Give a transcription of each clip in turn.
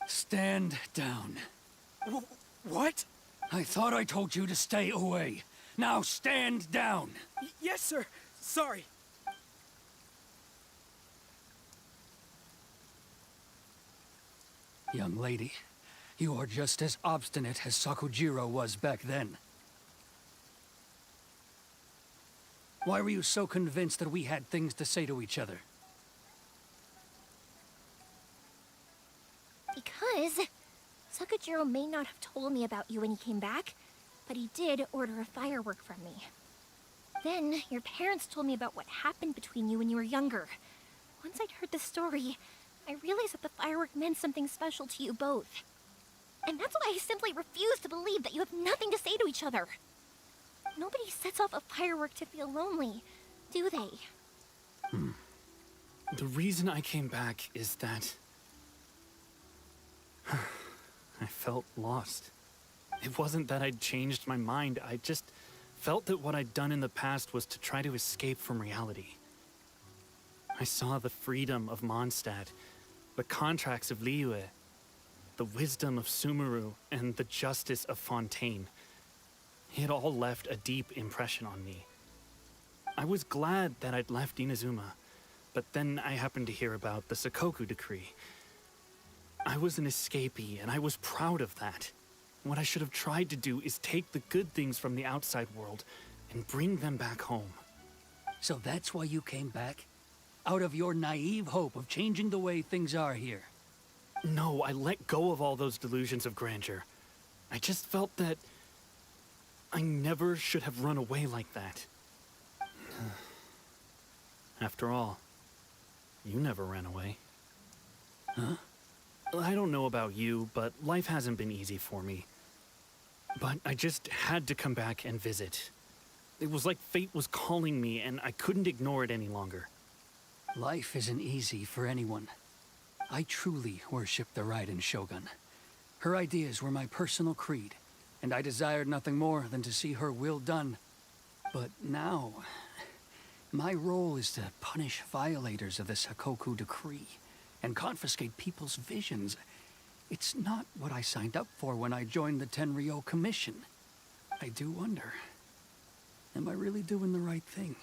Stand down. What? I thought I told you to stay away. Now stand down! Yes, sir. Sorry. Young lady, you are just as obstinate as Sakujiro was back then. Why were you so convinced that we had things to say to each other? Because Sakujiro may not have told me about you when he came back, but he did order a firework from me. Then, your parents told me about what happened between you when you were younger. Once I'd heard the story, I realized that the firework meant something special to you both. And that's why I simply refuse to believe that you have nothing to say to each other. Nobody sets off a firework to feel lonely, do they? The reason I came back is that I felt lost. It wasn't that I'd changed my mind, I just felt that what I'd done in the past was to try to escape from reality. I saw the freedom of Mondstadt, the contracts of Liyue, the wisdom of Sumeru, and the justice of Fontaine. It all left a deep impression on me. I was glad that I'd left Inazuma, but then I happened to hear about the Sakoku decree. I was an escapee, and I was proud of that. What I should have tried to do is take the good things from the outside world and bring them back home. So that's why you came back? Out of your naive hope of changing the way things are here? No, I let go of all those delusions of grandeur. I just felt that I never should have run away like that. After all, you never ran away. Huh? I don't know about you, but life hasn't been easy for me. But I just had to come back and visit. It was like fate was calling me, and I couldn't ignore it any longer. Life isn't easy for anyone. I truly worship the Raiden Shogun. Her ideas were my personal creed, and I desired nothing more than to see her will done. But now, my role is to punish violators of the Sakoku decree and confiscate people's visions. It's not what I signed up for when I joined the Tenryo Commission. I do wonder, am I really doing the right thing?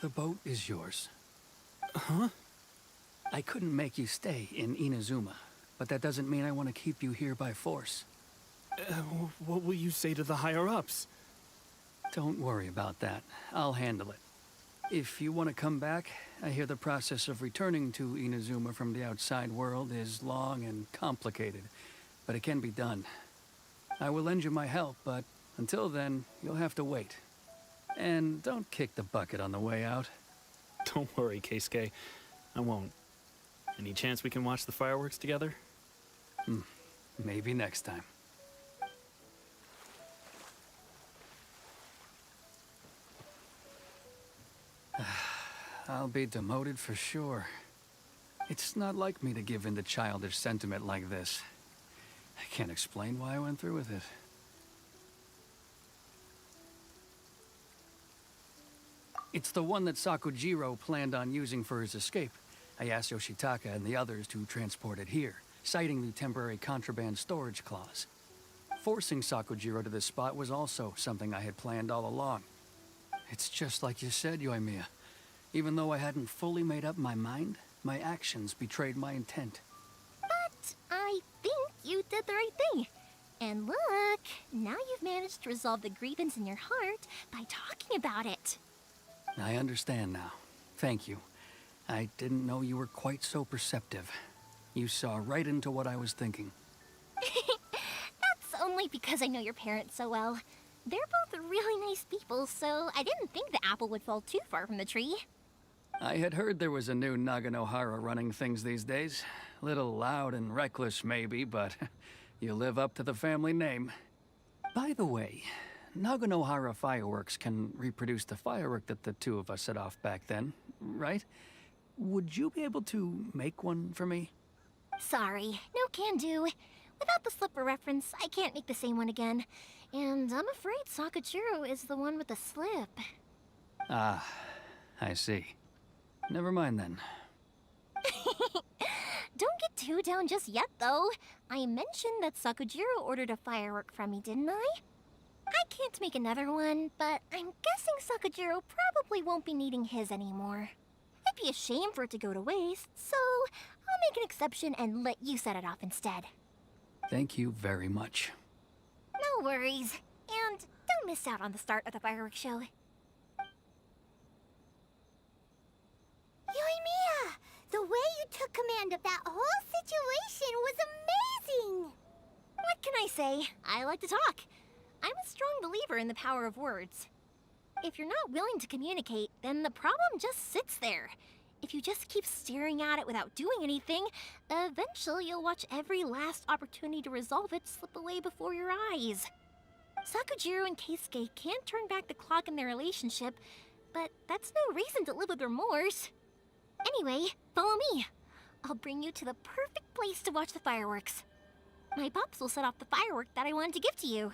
The boat is yours. Huh? I couldn't make you stay in Inazuma, but that doesn't mean I want to keep you here by force. What will you say to the higher-ups? Don't worry about that. I'll handle it. If you want to come back, I hear the process of returning to Inazuma from the outside world is long and complicated, but it can be done. I will lend you my help, but until then, you'll have to wait. And don't kick the bucket on the way out. Don't worry, Keisuke. I won't. Any chance we can watch the fireworks together? Maybe next time. I'll be demoted for sure. It's not like me to give in to childish sentiment like this. I can't explain why I went through with it. It's the one that Sakujiro planned on using for his escape. I asked Yoshitaka and the others to transport it here, citing the temporary contraband storage clause. Forcing Sakujiro to this spot was also something I had planned all along. It's just like you said, Yoimiya. Even though I hadn't fully made up my mind, my actions betrayed my intent. But I think you did the right thing. And look, now you've managed to resolve the grievance in your heart by talking about it. I understand now. Thank you. I didn't know you were quite so perceptive. You saw right into what I was thinking. That's only because I know your parents so well. They're both really nice people, so I didn't think the apple would fall too far from the tree. I had heard there was a new Naganohara running things these days. Little loud and reckless, maybe, but you live up to the family name. By the way, Naganohara fireworks can reproduce the firework that the two of us set off back then, right? Would you be able to make one for me? Sorry, no can do. Without the slipper reference, I can't make the same one again. And I'm afraid Sakujiro is the one with the slip. Ah, I see. Never mind then. Don't get too down just yet, though. I mentioned that Sakujiro ordered a firework from me, didn't I? I can't make another one, but I'm guessing Sakujiro probably won't be needing his anymore. It'd be a shame for it to go to waste, so I'll make an exception and let you set it off instead. Thank you very much. No worries. And don't miss out on the start of the fireworks show. Yoimiya! The way you took command of that whole situation was amazing! What can I say? I like to talk. I'm a strong believer in the power of words. If you're not willing to communicate, then the problem just sits there. If you just keep staring at it without doing anything, eventually you'll watch every last opportunity to resolve it slip away before your eyes. Sakujiro and Keisuke can't turn back the clock in their relationship, but that's no reason to live with remorse. Anyway, follow me. I'll bring you to the perfect place to watch the fireworks. My pops will set off the firework that I wanted to give to you.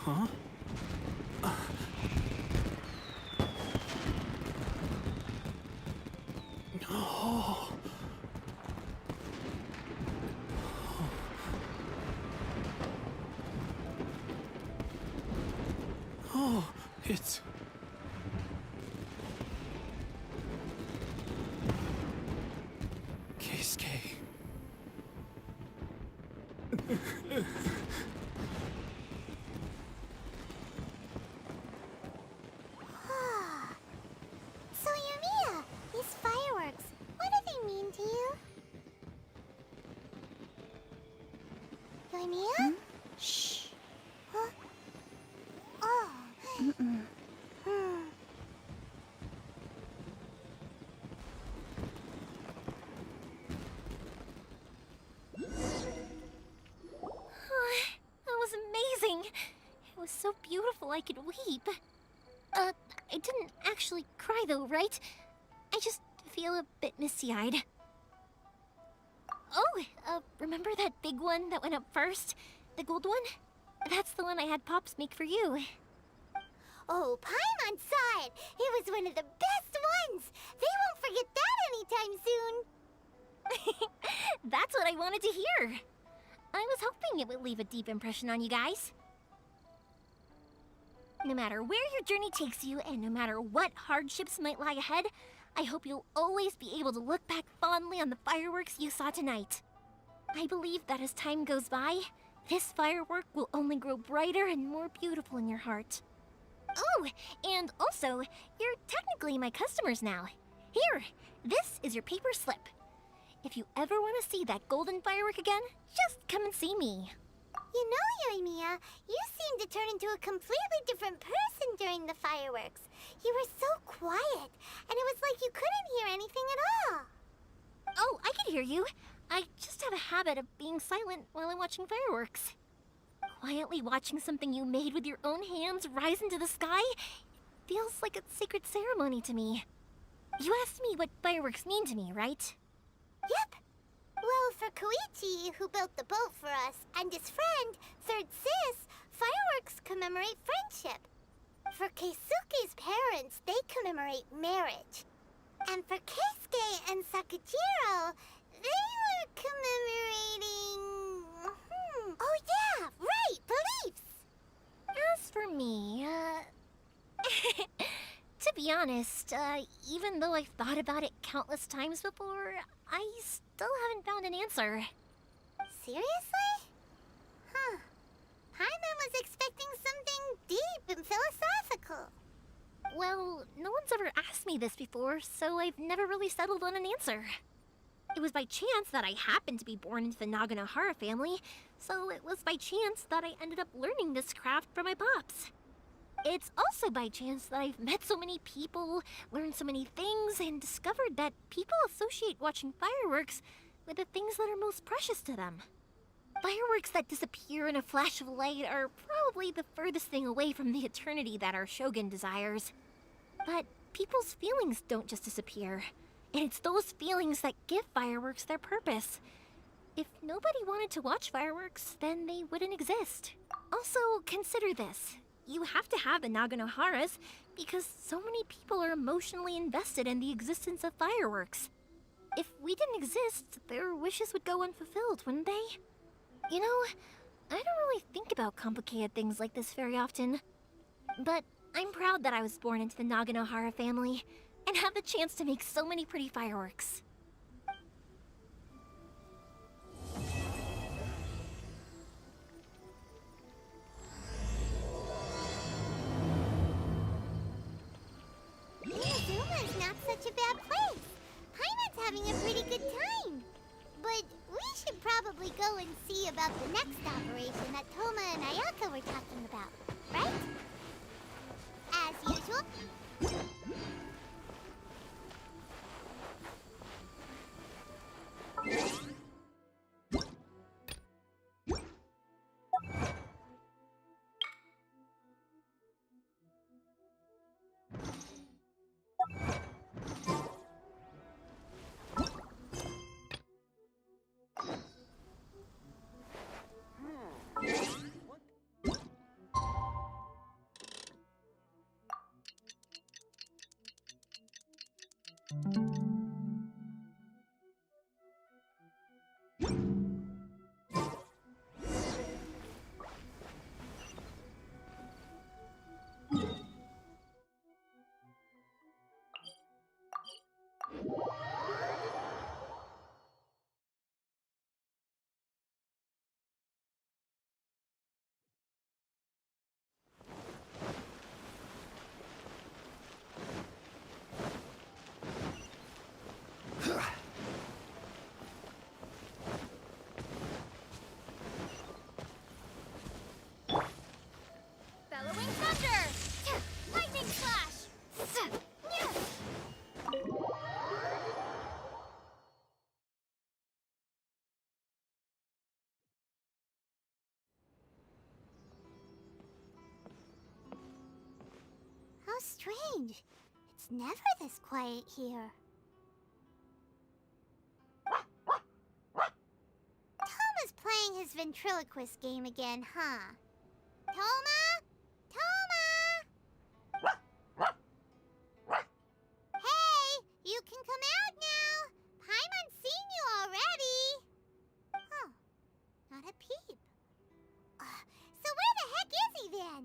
Huh? Oh. Oh, it's... Keisuke. So Yoimiya, these fireworks, what do they mean to you? Yoimiya? Shh. Huh? Oh. That was amazing. It was so beautiful I could weep. I didn't actually cry though, right? I just feel a bit misty-eyed. Oh, remember that big one that went up first? The gold one? That's the one I had Pops make for you. Oh, Paimon saw it. It was one of the best ones. They won't forget that anytime soon. That's what I wanted to hear. I was hoping it would leave a deep impression on you guys. No matter where your journey takes you, and no matter what hardships might lie ahead, I hope you'll always be able to look back fondly on the fireworks you saw tonight. I believe that as time goes by, this firework will only grow brighter and more beautiful in your heart. Oh, and also, you're technically my customers now. Here, this is your paper slip. If you ever want to see that golden firework again, just come and see me. You know, Yoimiya, you seemed to turn into a completely different person during the fireworks. You were so quiet, and it was like you couldn't hear anything at all. Oh, I can hear you. I just have a habit of being silent while I'm watching fireworks. Quietly watching something you made with your own hands rise into the sky feels like a sacred ceremony to me. You asked me what fireworks mean to me, right? Yep. Well, for Koichi, who built the boat for us, and his friend, Third Sis, fireworks commemorate friendship. For Keisuke's parents, they commemorate marriage. And for Keisuke and Sakujiro, they were commemorating... Oh yeah, right, beliefs! As for me, to be honest, even though I've thought about it countless times before, I still haven't found an answer. Seriously? Huh. Paimon was expecting something deep and philosophical. Well, no one's ever asked me this before, so I've never really settled on an answer. It was by chance that I happened to be born into the Naganohara family, so it was by chance that I ended up learning this craft from my pops. It's also by chance that I've met so many people, learned so many things, and discovered that people associate watching fireworks with the things that are most precious to them. Fireworks that disappear in a flash of light are probably the furthest thing away from the eternity that our Shogun desires. But people's feelings don't just disappear, and it's those feelings that give fireworks their purpose. If nobody wanted to watch fireworks, then they wouldn't exist. Also, consider this. You have to have the Naganoharas because so many people are emotionally invested in the existence of fireworks. If we didn't exist, their wishes would go unfulfilled, wouldn't they? You know, I don't really think about complicated things like this very often. But I'm proud that I was born into the Naganohara family and have the chance to make so many pretty fireworks. Inazuma's not such a bad place. Paimon's having a pretty good time. But we should probably go and see about the next operation that Toma and Ayaka were talking about, right? As usual. Bellowing thunder! Lightning flash! How strange. It's never this quiet here. Toma's playing his ventriloquist game again, huh? Toma? Toma! Hey, you can come out now. Paimon's seen you already. Oh, not a peep. So where the heck is he then?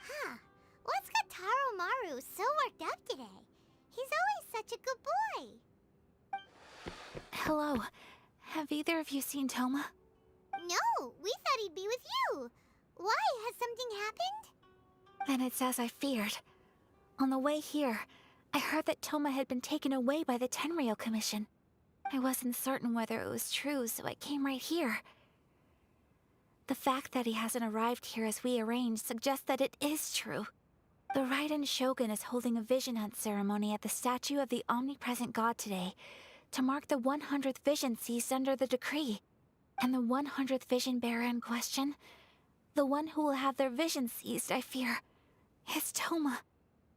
Huh, what's got Taro Maru so worked up today? He's always such a good boy. Hello. Have either of you seen Toma? No, we thought he'd be with you. Why? Has something happened? Then it's as I feared. On the way here, I heard that Toma had been taken away by the Tenryou Commission. I wasn't certain whether it was true, so I came right here. The fact that he hasn't arrived here as we arranged suggests that it is true. The Raiden Shogun is holding a vision hunt ceremony at the statue of the omnipresent god today to mark the 100th vision seized under the decree. And the 100th vision bearer in question, the one who will have their vision seized, I fear, is Toma.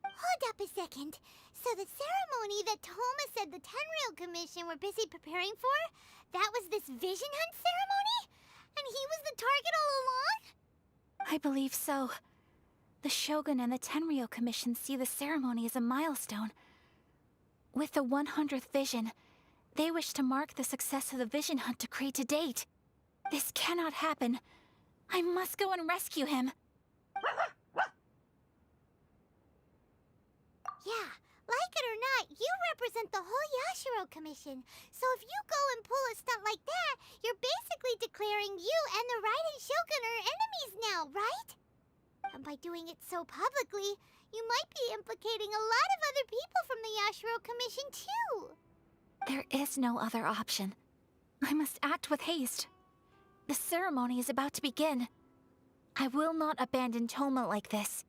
Hold up a second. So the ceremony that Toma said the Tenryou Commission were busy preparing for, that was this vision hunt ceremony? And he was the target all along? I believe so. The Shogun and the Tenryou Commission see the ceremony as a milestone. With the 100th vision, they wish to mark the success of the vision hunt decree to date. This cannot happen. I must go and rescue him. Yeah, like it or not, you represent the whole Yashiro Commission. So if you go and pull a stunt like that, you're basically declaring you and the Raiden Shogun are enemies now, right? And by doing it so publicly, you might be implicating a lot of other people from the Yashiro Commission, too. There is no other option. I must act with haste. The ceremony is about to begin. I will not abandon Toma like this.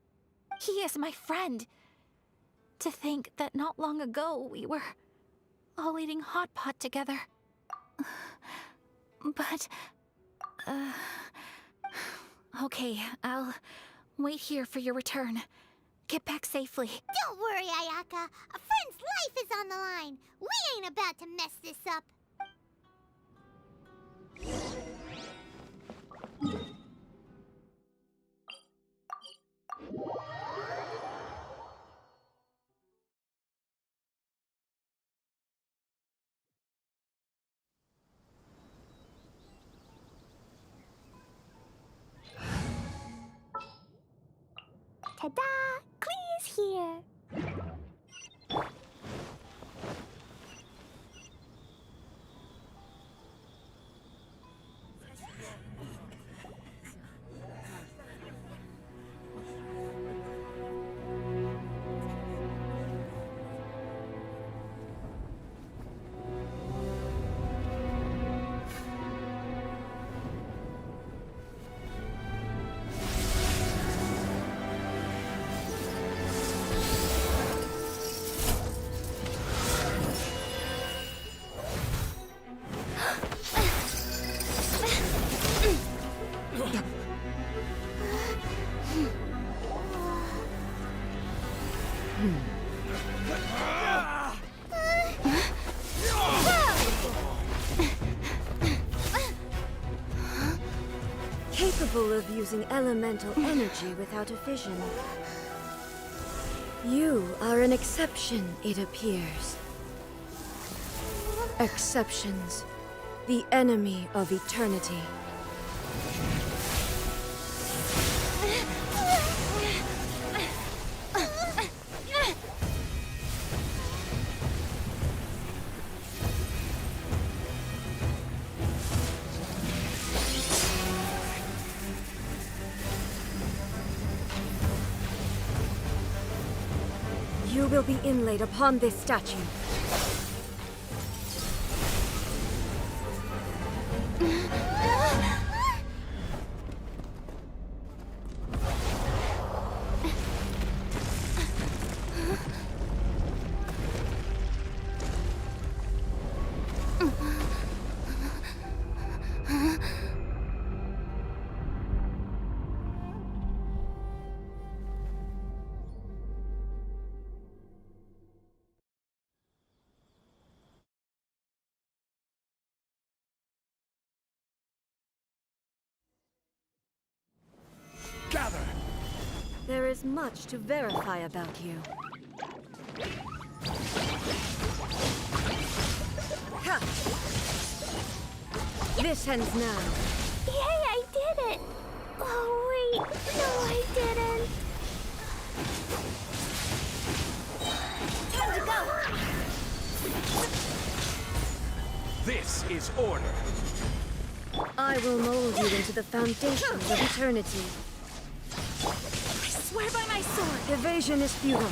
He is my friend. To think that not long ago we were all eating hot pot together. But... Okay, I'll wait here for your return. Get back safely. Don't worry, Ayaka. A friend's life is on the line. We ain't about to mess this up. Ta-da! Clee's here! Capable of using elemental energy without a fission. You are an exception, it appears. Exceptions. The enemy of eternity. You will be inlaid upon this statue. Gather! There is much to verify about you. Ha! This ends now. Yay, I did it! Oh, wait. No, I didn't. Time to go! This is order! I will mold you into the foundations of eternity. I swear by my sword! Evasion is futile.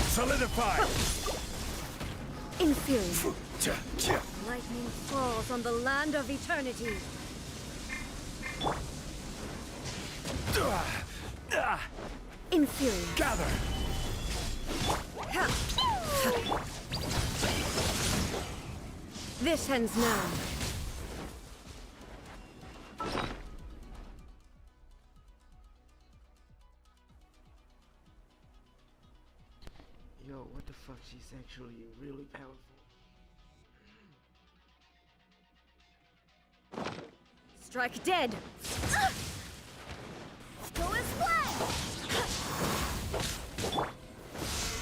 Solidify! Inferior. Lightning falls on the land of eternity. Inferior. Gather! This ends now. Yo, what the fuck? She's actually really powerful. Strike dead. Go as one!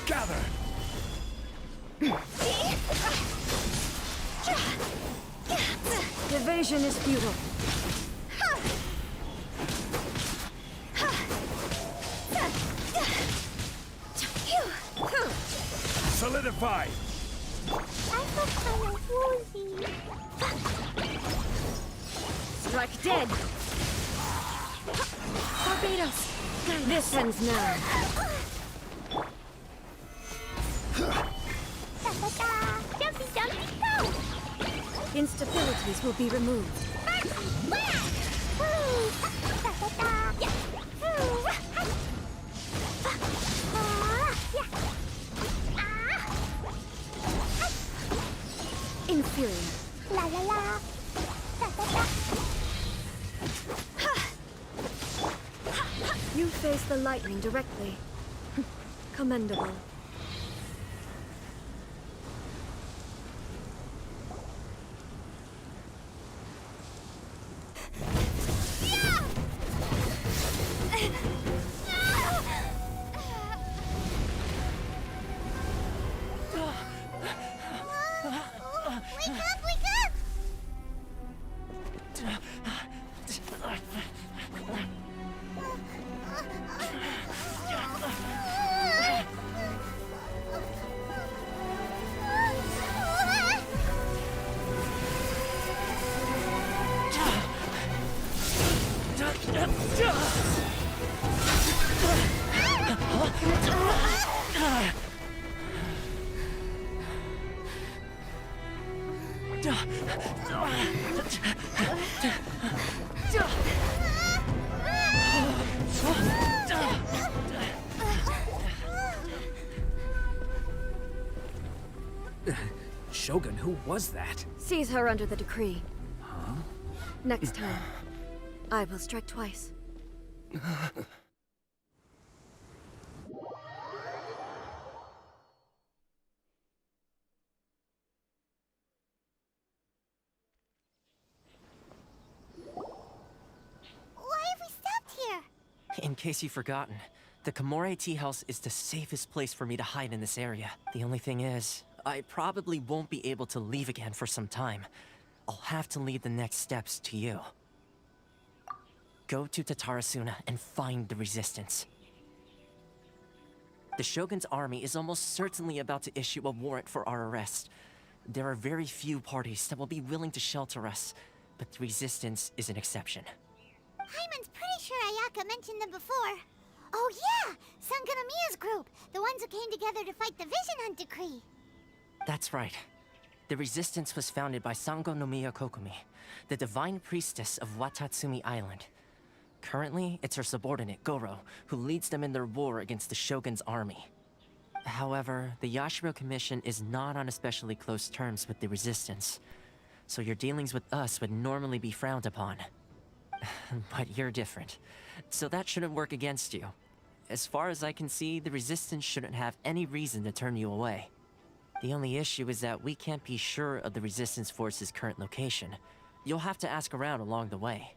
Gather! Evasion is futile. Solidify! I feel kind of woozy. Strike dead. Barbados! This ends now. Jumpy, jumpy, go! Instabilities will be removed. Inferior. La la la. You face the lightning directly. Commendable. Wake up, wake up! Shogun, who was that? Seize her under the decree. Huh? Next time, I will strike twice. Why have we stopped here? In case you've forgotten, the Komore Tea House is the safest place for me to hide in this area. The only thing is, I probably won't be able to leave again for some time. I'll have to leave the next steps to you. Go to Tatarasuna and find the resistance. The Shogun's army is almost certainly about to issue a warrant for our arrest. There are very few parties that will be willing to shelter us, but the resistance is an exception. Hyman's pretty sure Ayaka mentioned them before. Oh yeah! Sangonomiya's group! The ones who came together to fight the Vision Hunt Decree! That's right. The resistance was founded by Sangonomiya Kokumi, the divine priestess of Watatsumi Island. Currently, it's her subordinate, Goro, who leads them in their war against the Shogun's army. However, the Yashiro Commission is not on especially close terms with the resistance, so your dealings with us would normally be frowned upon. But you're different, so that shouldn't work against you. As far as I can see, the resistance shouldn't have any reason to turn you away. The only issue is that we can't be sure of the resistance force's current location. You'll have to ask around along the way.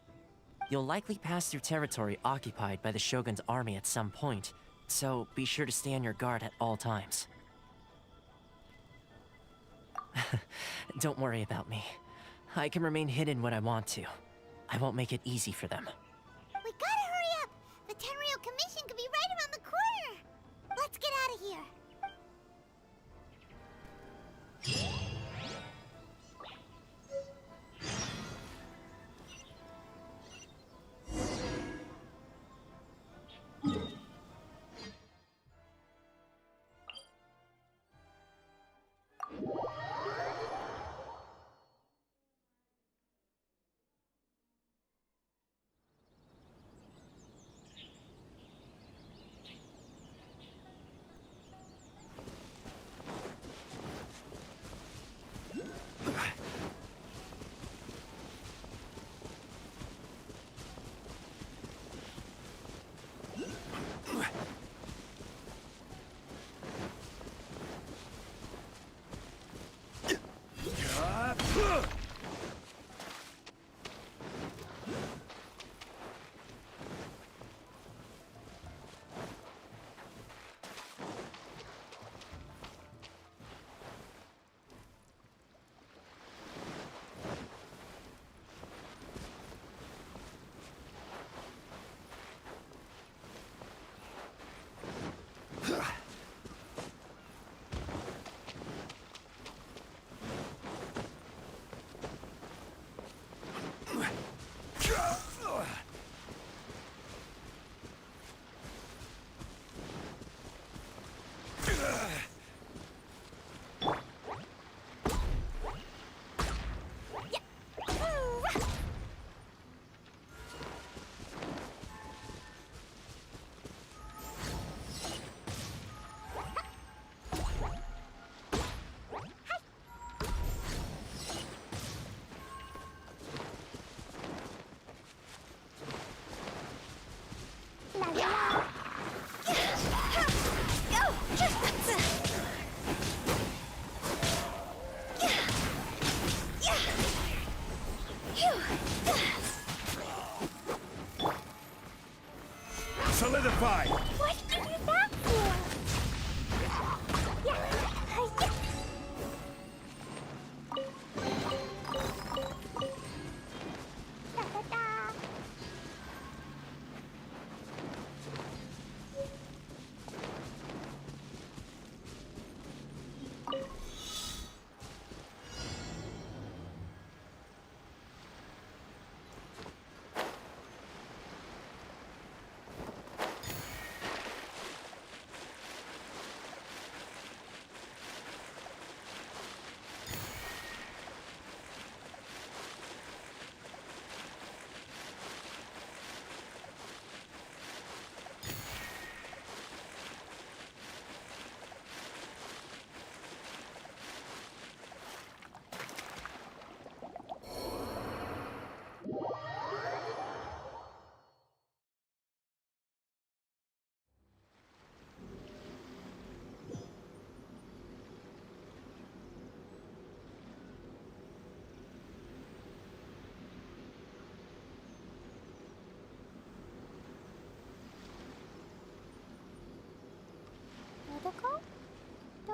You'll likely pass through territory occupied by the Shogun's army at some point, so be sure to stay on your guard at all times. Don't worry about me. I can remain hidden when I want to. I won't make it easy for them. We gotta hurry up! The Tenryou Commission could be right around the corner! Let's get out of here!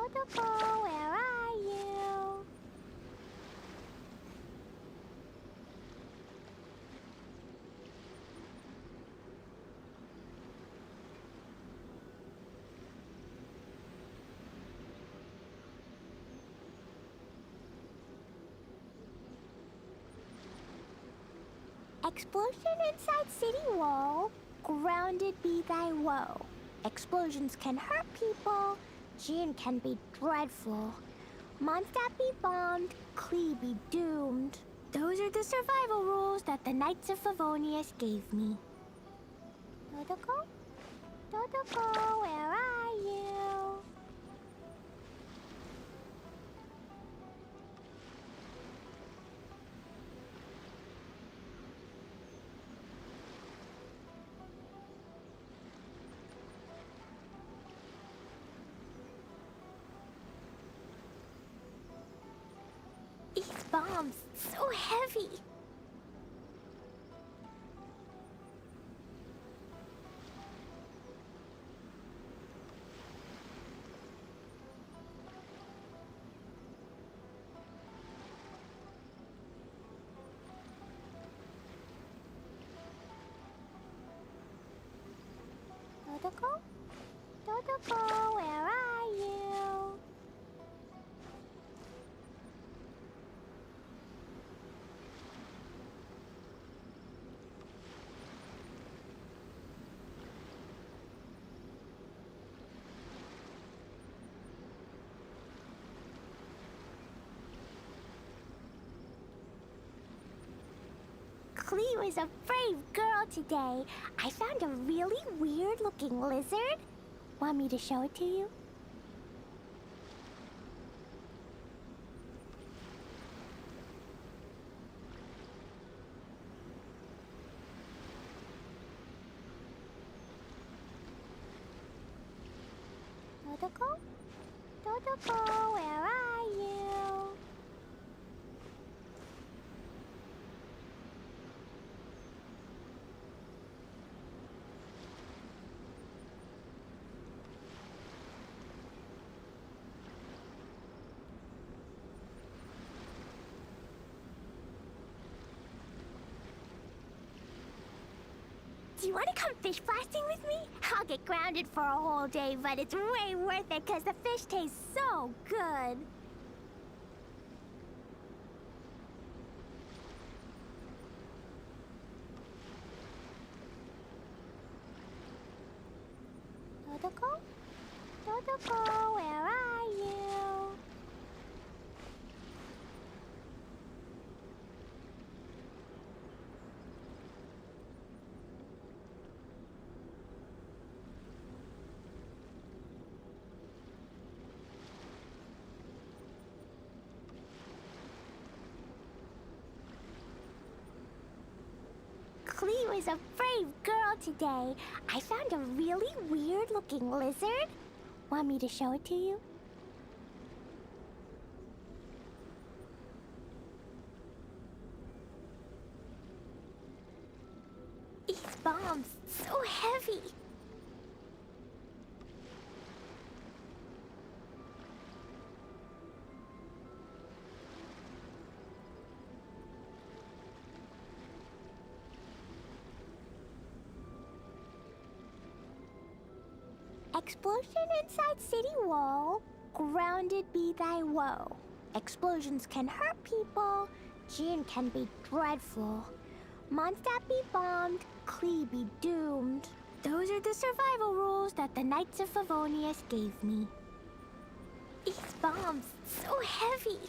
Totoko, where are you? Explosion inside city wall. Grounded be thy woe. Explosions can hurt people. Jin can be dreadful. Mondstadt be bombed. Klee be doomed. Those are the survival rules that the Knights of Favonius gave me. Totoko? Totoko, where are you? These bombs, so heavy. Totoko? Totoko, where are you? Klee was a brave girl today. I found a really weird-looking lizard. Want me to show it to you? Totoko? Totoko, where are you? Do you want to come fish blasting with me? I'll get grounded for a whole day, but it's way worth it because the fish tastes so good. Totoko? Totoko, where are you? Klee was a brave girl today. I found a really weird-looking lizard. Want me to show it to you? These bombs, so heavy. Explosion inside city wall. Grounded be thy woe. Explosions can hurt people. Jin can be dreadful. Mondstadt be bombed. Klee be doomed. Those are the survival rules that the Knights of Favonius gave me. These bombs, so heavy.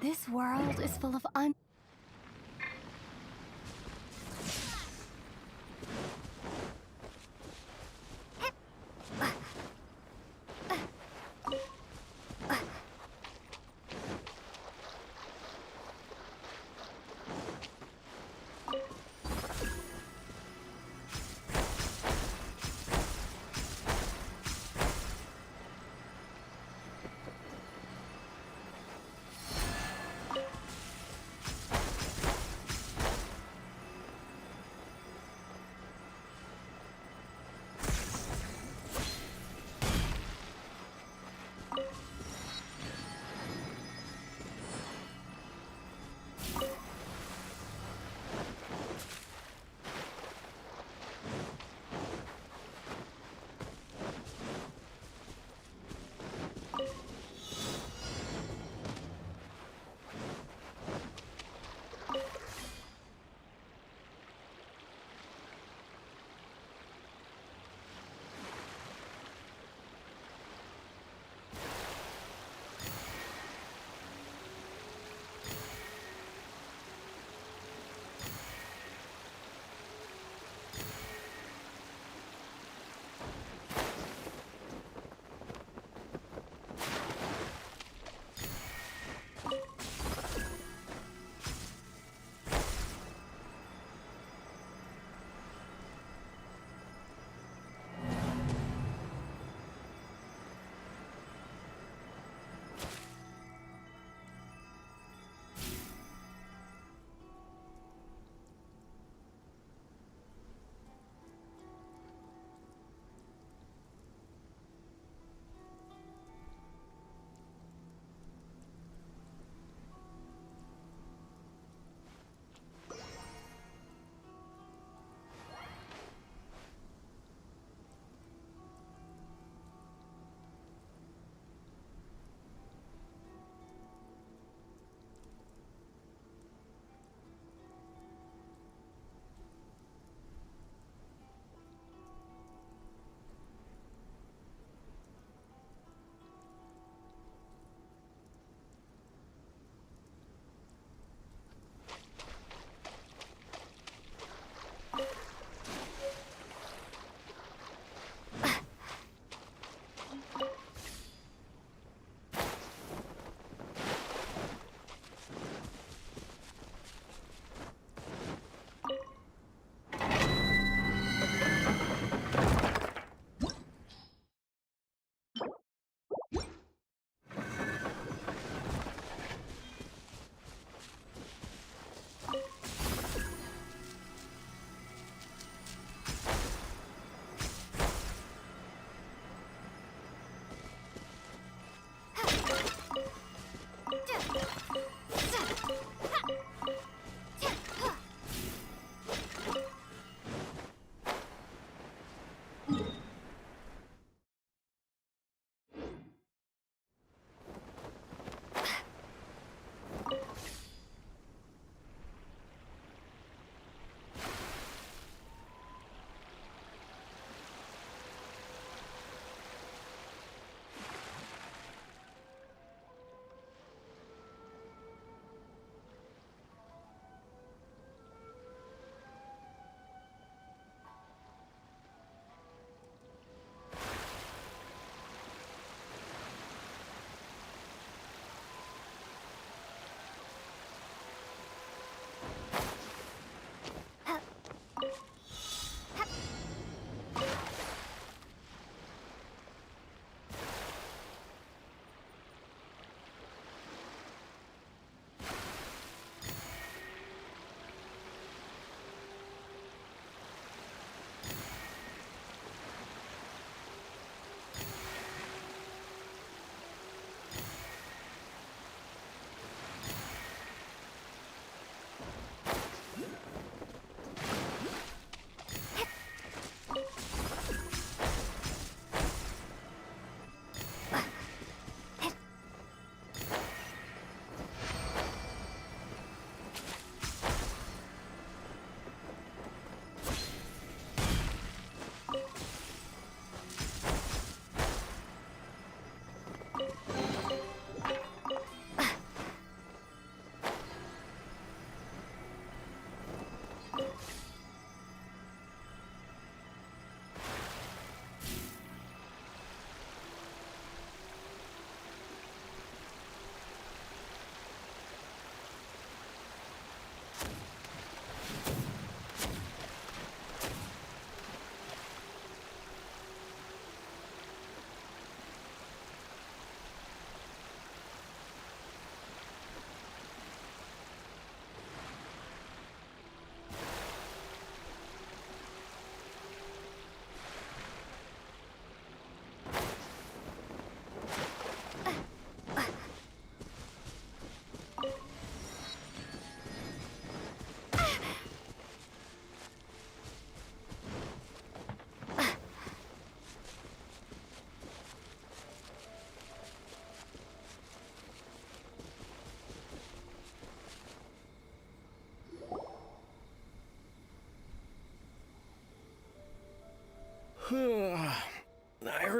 This world is full of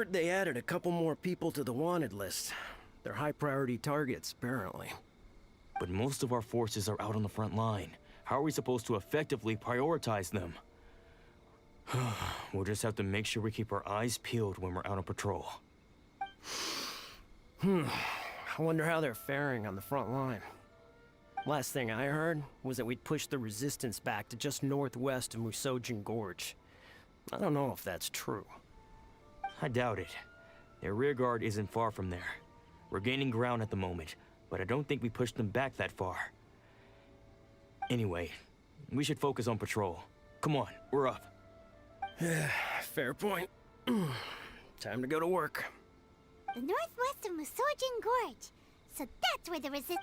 heard they added a couple more people to the wanted list. They're high-priority targets, apparently. But most of our forces are out on the front line. How are we supposed to effectively prioritize them? We'll just have to make sure we keep our eyes peeled when we're out on patrol. I wonder how they're faring on the front line. Last thing I heard was that we'd pushed the resistance back to just northwest of Musojin Gorge. I don't know if that's true. I doubt it. Their rear guard isn't far from there. We're gaining ground at the moment, but I don't think we pushed them back that far. Anyway, we should focus on patrol. Come on, we're up. Fair point. Time to go to work. The northwest of Musojin Gorge. So that's where the resist...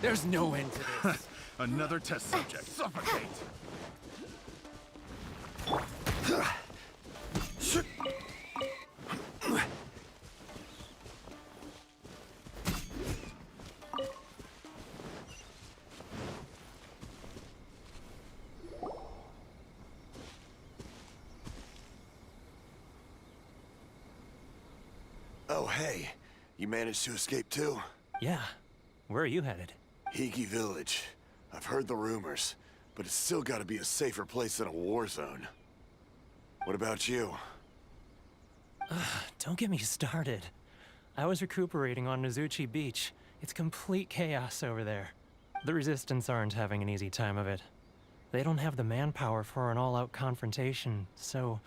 There's no end to this. Another test subject. Suffocate! Oh, hey. You managed to escape too? Yeah. Where are you headed? Higi Village. I've heard the rumors, but it's still gotta be a safer place than a war zone. What about you? Don't get me started. I was recuperating on Nozuchi Beach. It's complete chaos over there. The Resistance aren't having an easy time of it. They don't have the manpower for an all-out confrontation, so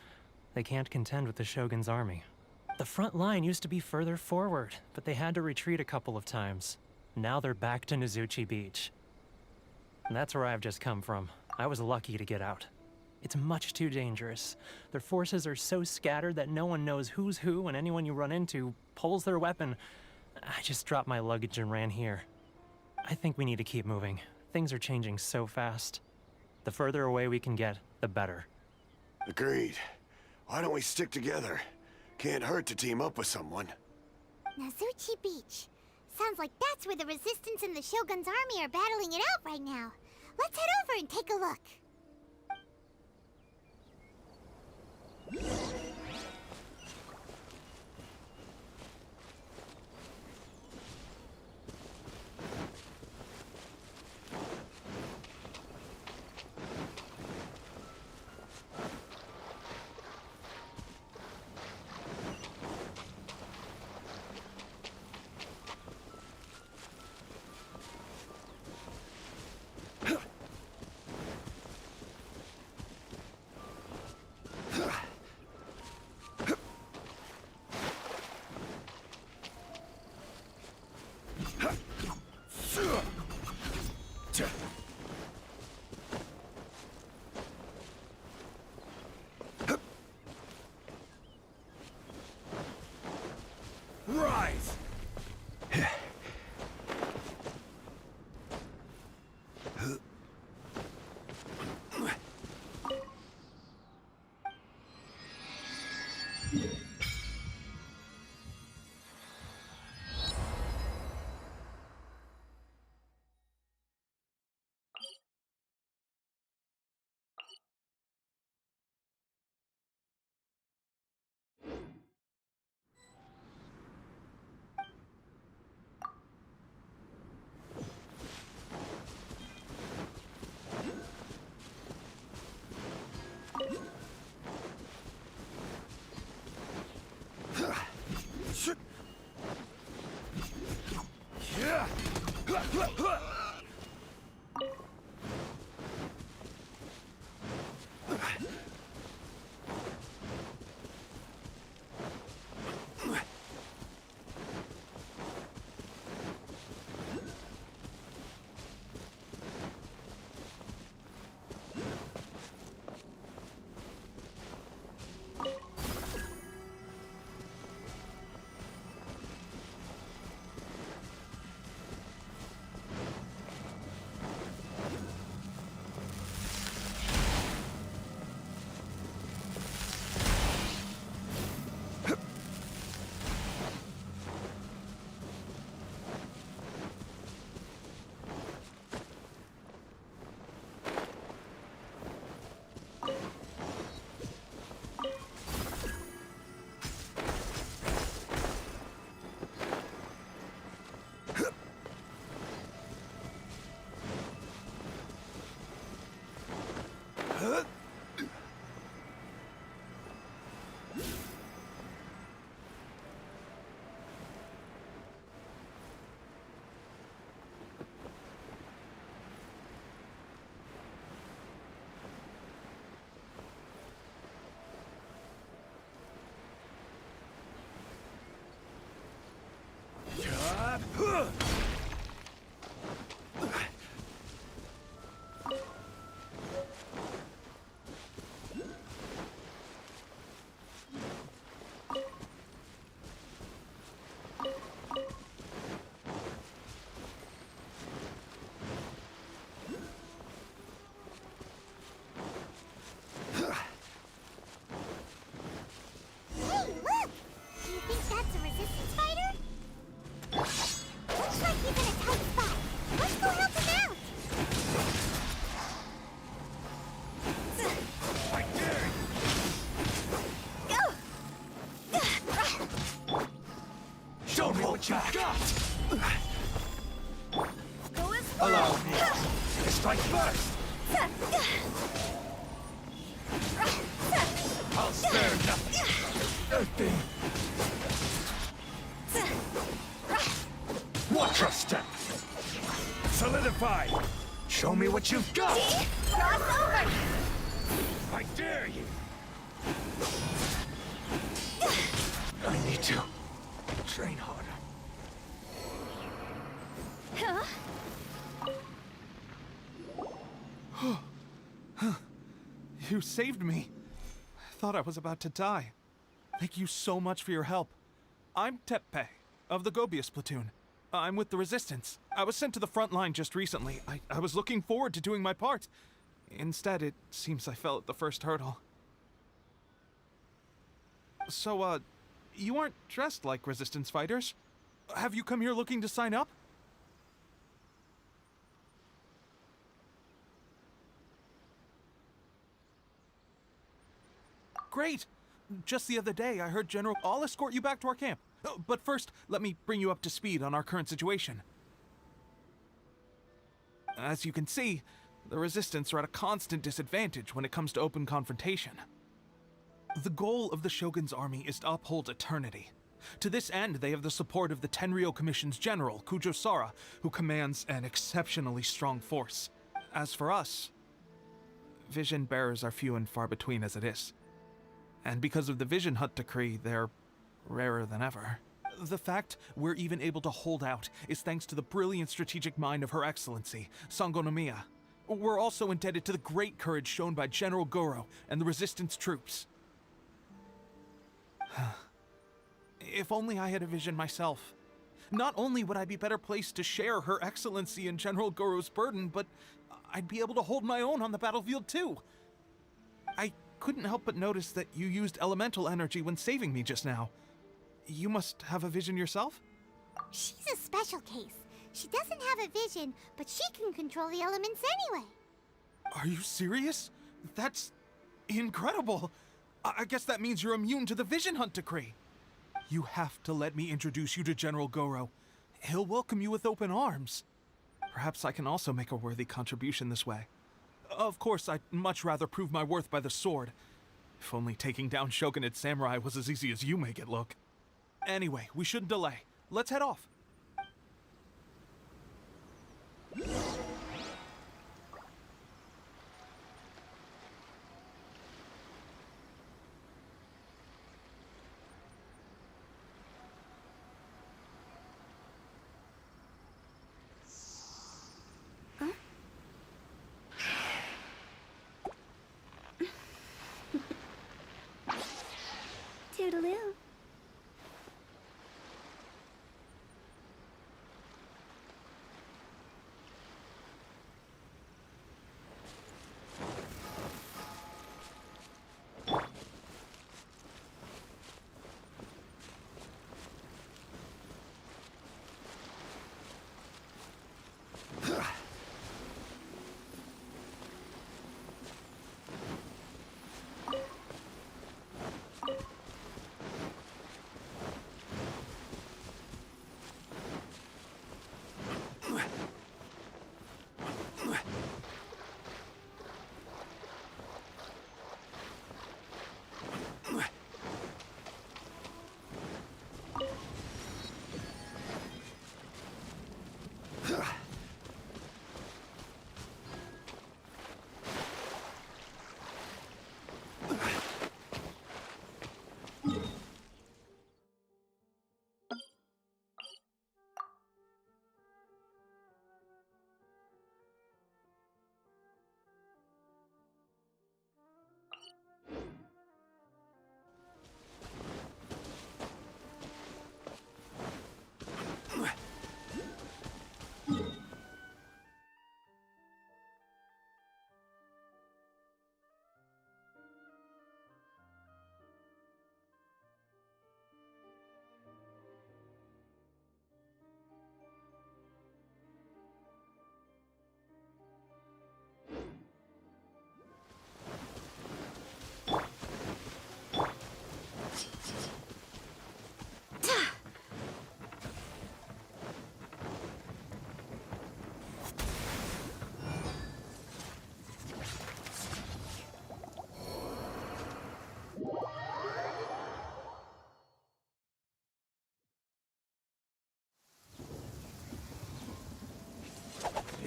they can't contend with the Shogun's army. The front line used to be further forward, but they had to retreat a couple of times. Now they're back to Nozuchi Beach. And that's where I've just come from. I was lucky to get out. It's much too dangerous. Their forces are so scattered that no one knows who's who, and anyone you run into pulls their weapon. I just dropped my luggage and ran here. I think we need to keep moving. Things are changing so fast. The further away we can get, the better. Agreed. Why don't we stick together? Can't hurt to team up with someone. Nozuchi Beach. Sounds like that's where the Resistance and the Shogun's army are battling it out right now. Let's head over and take a look. Rise! Hey, look! Do you think that's a resistance fighter? Looks like he's in a tight spot. Let's go help him out! I dare you! Show me what you got! Go as Allow me to strike first! I'll spare nothing! Nothing! Watch your step! Solidify! Show me what you've got! Cross over! I dare you! I need to train harder. You saved me. I thought I was about to die. Thank you so much for your help. I'm Teppei, of the Gobius platoon. I'm with the Resistance. I was sent to the front line just recently. I was looking forward to doing my part. Instead, it seems I fell at the first hurdle. So, you aren't dressed like Resistance fighters? Have you come here looking to sign up? Great! Just the other day, I heard General... I'll escort you back to our camp. But first, let me bring you up to speed on our current situation. As you can see, the Resistance are at a constant disadvantage when it comes to open confrontation. The goal of the Shogun's army is to uphold eternity. To this end, they have the support of the Tenryou Commission's general, Kujosara, who commands an exceptionally strong force. As for us, vision bearers are few and far between as it is. And because of the Vision Hut decree, they're rarer than ever. The fact we're even able to hold out is thanks to the brilliant strategic mind of Her Excellency, Sango Nomiya. We're also indebted to the great courage shown by General Goro and the Resistance troops. If only I had a vision myself. Not only would I be better placed to share Her Excellency and General Goro's burden, but I'd be able to hold my own on the battlefield too. I couldn't help but notice that you used elemental energy when saving me just now. You must have a vision yourself? She's a special case. She doesn't have a vision, but she can control the elements anyway. Are you serious? That's incredible. I guess that means you're immune to the Vision Hunt decree. You have to let me introduce you to General Goro. He'll welcome you with open arms. Perhaps I can also make a worthy contribution this way. Of course, I'd much rather prove my worth by the sword. If only taking down Shogunate samurai was as easy as you make it look. Anyway, we shouldn't delay. Let's head off. Toodaloo.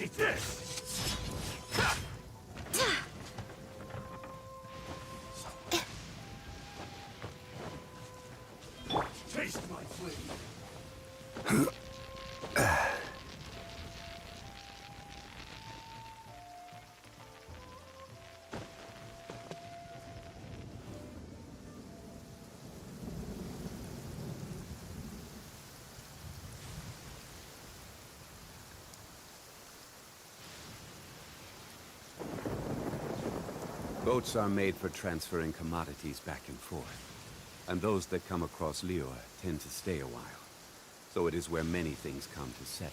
Eat this! Taste my flame! Boats are made for transferring commodities back and forth. And those that come across Liyue tend to stay a while. So it is where many things come to settle.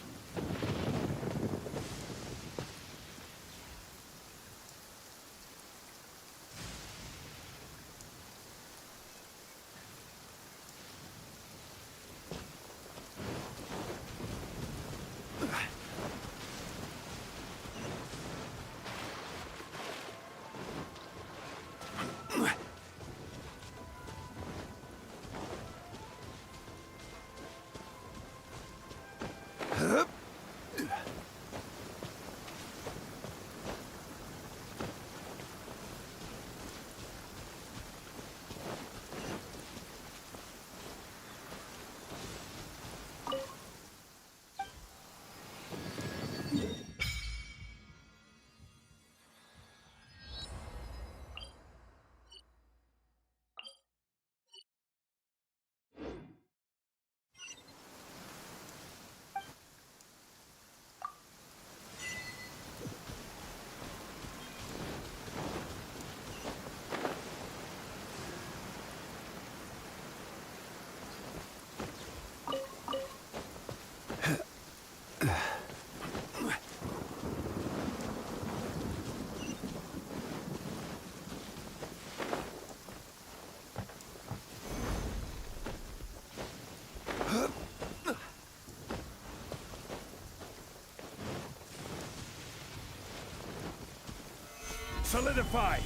Solidify!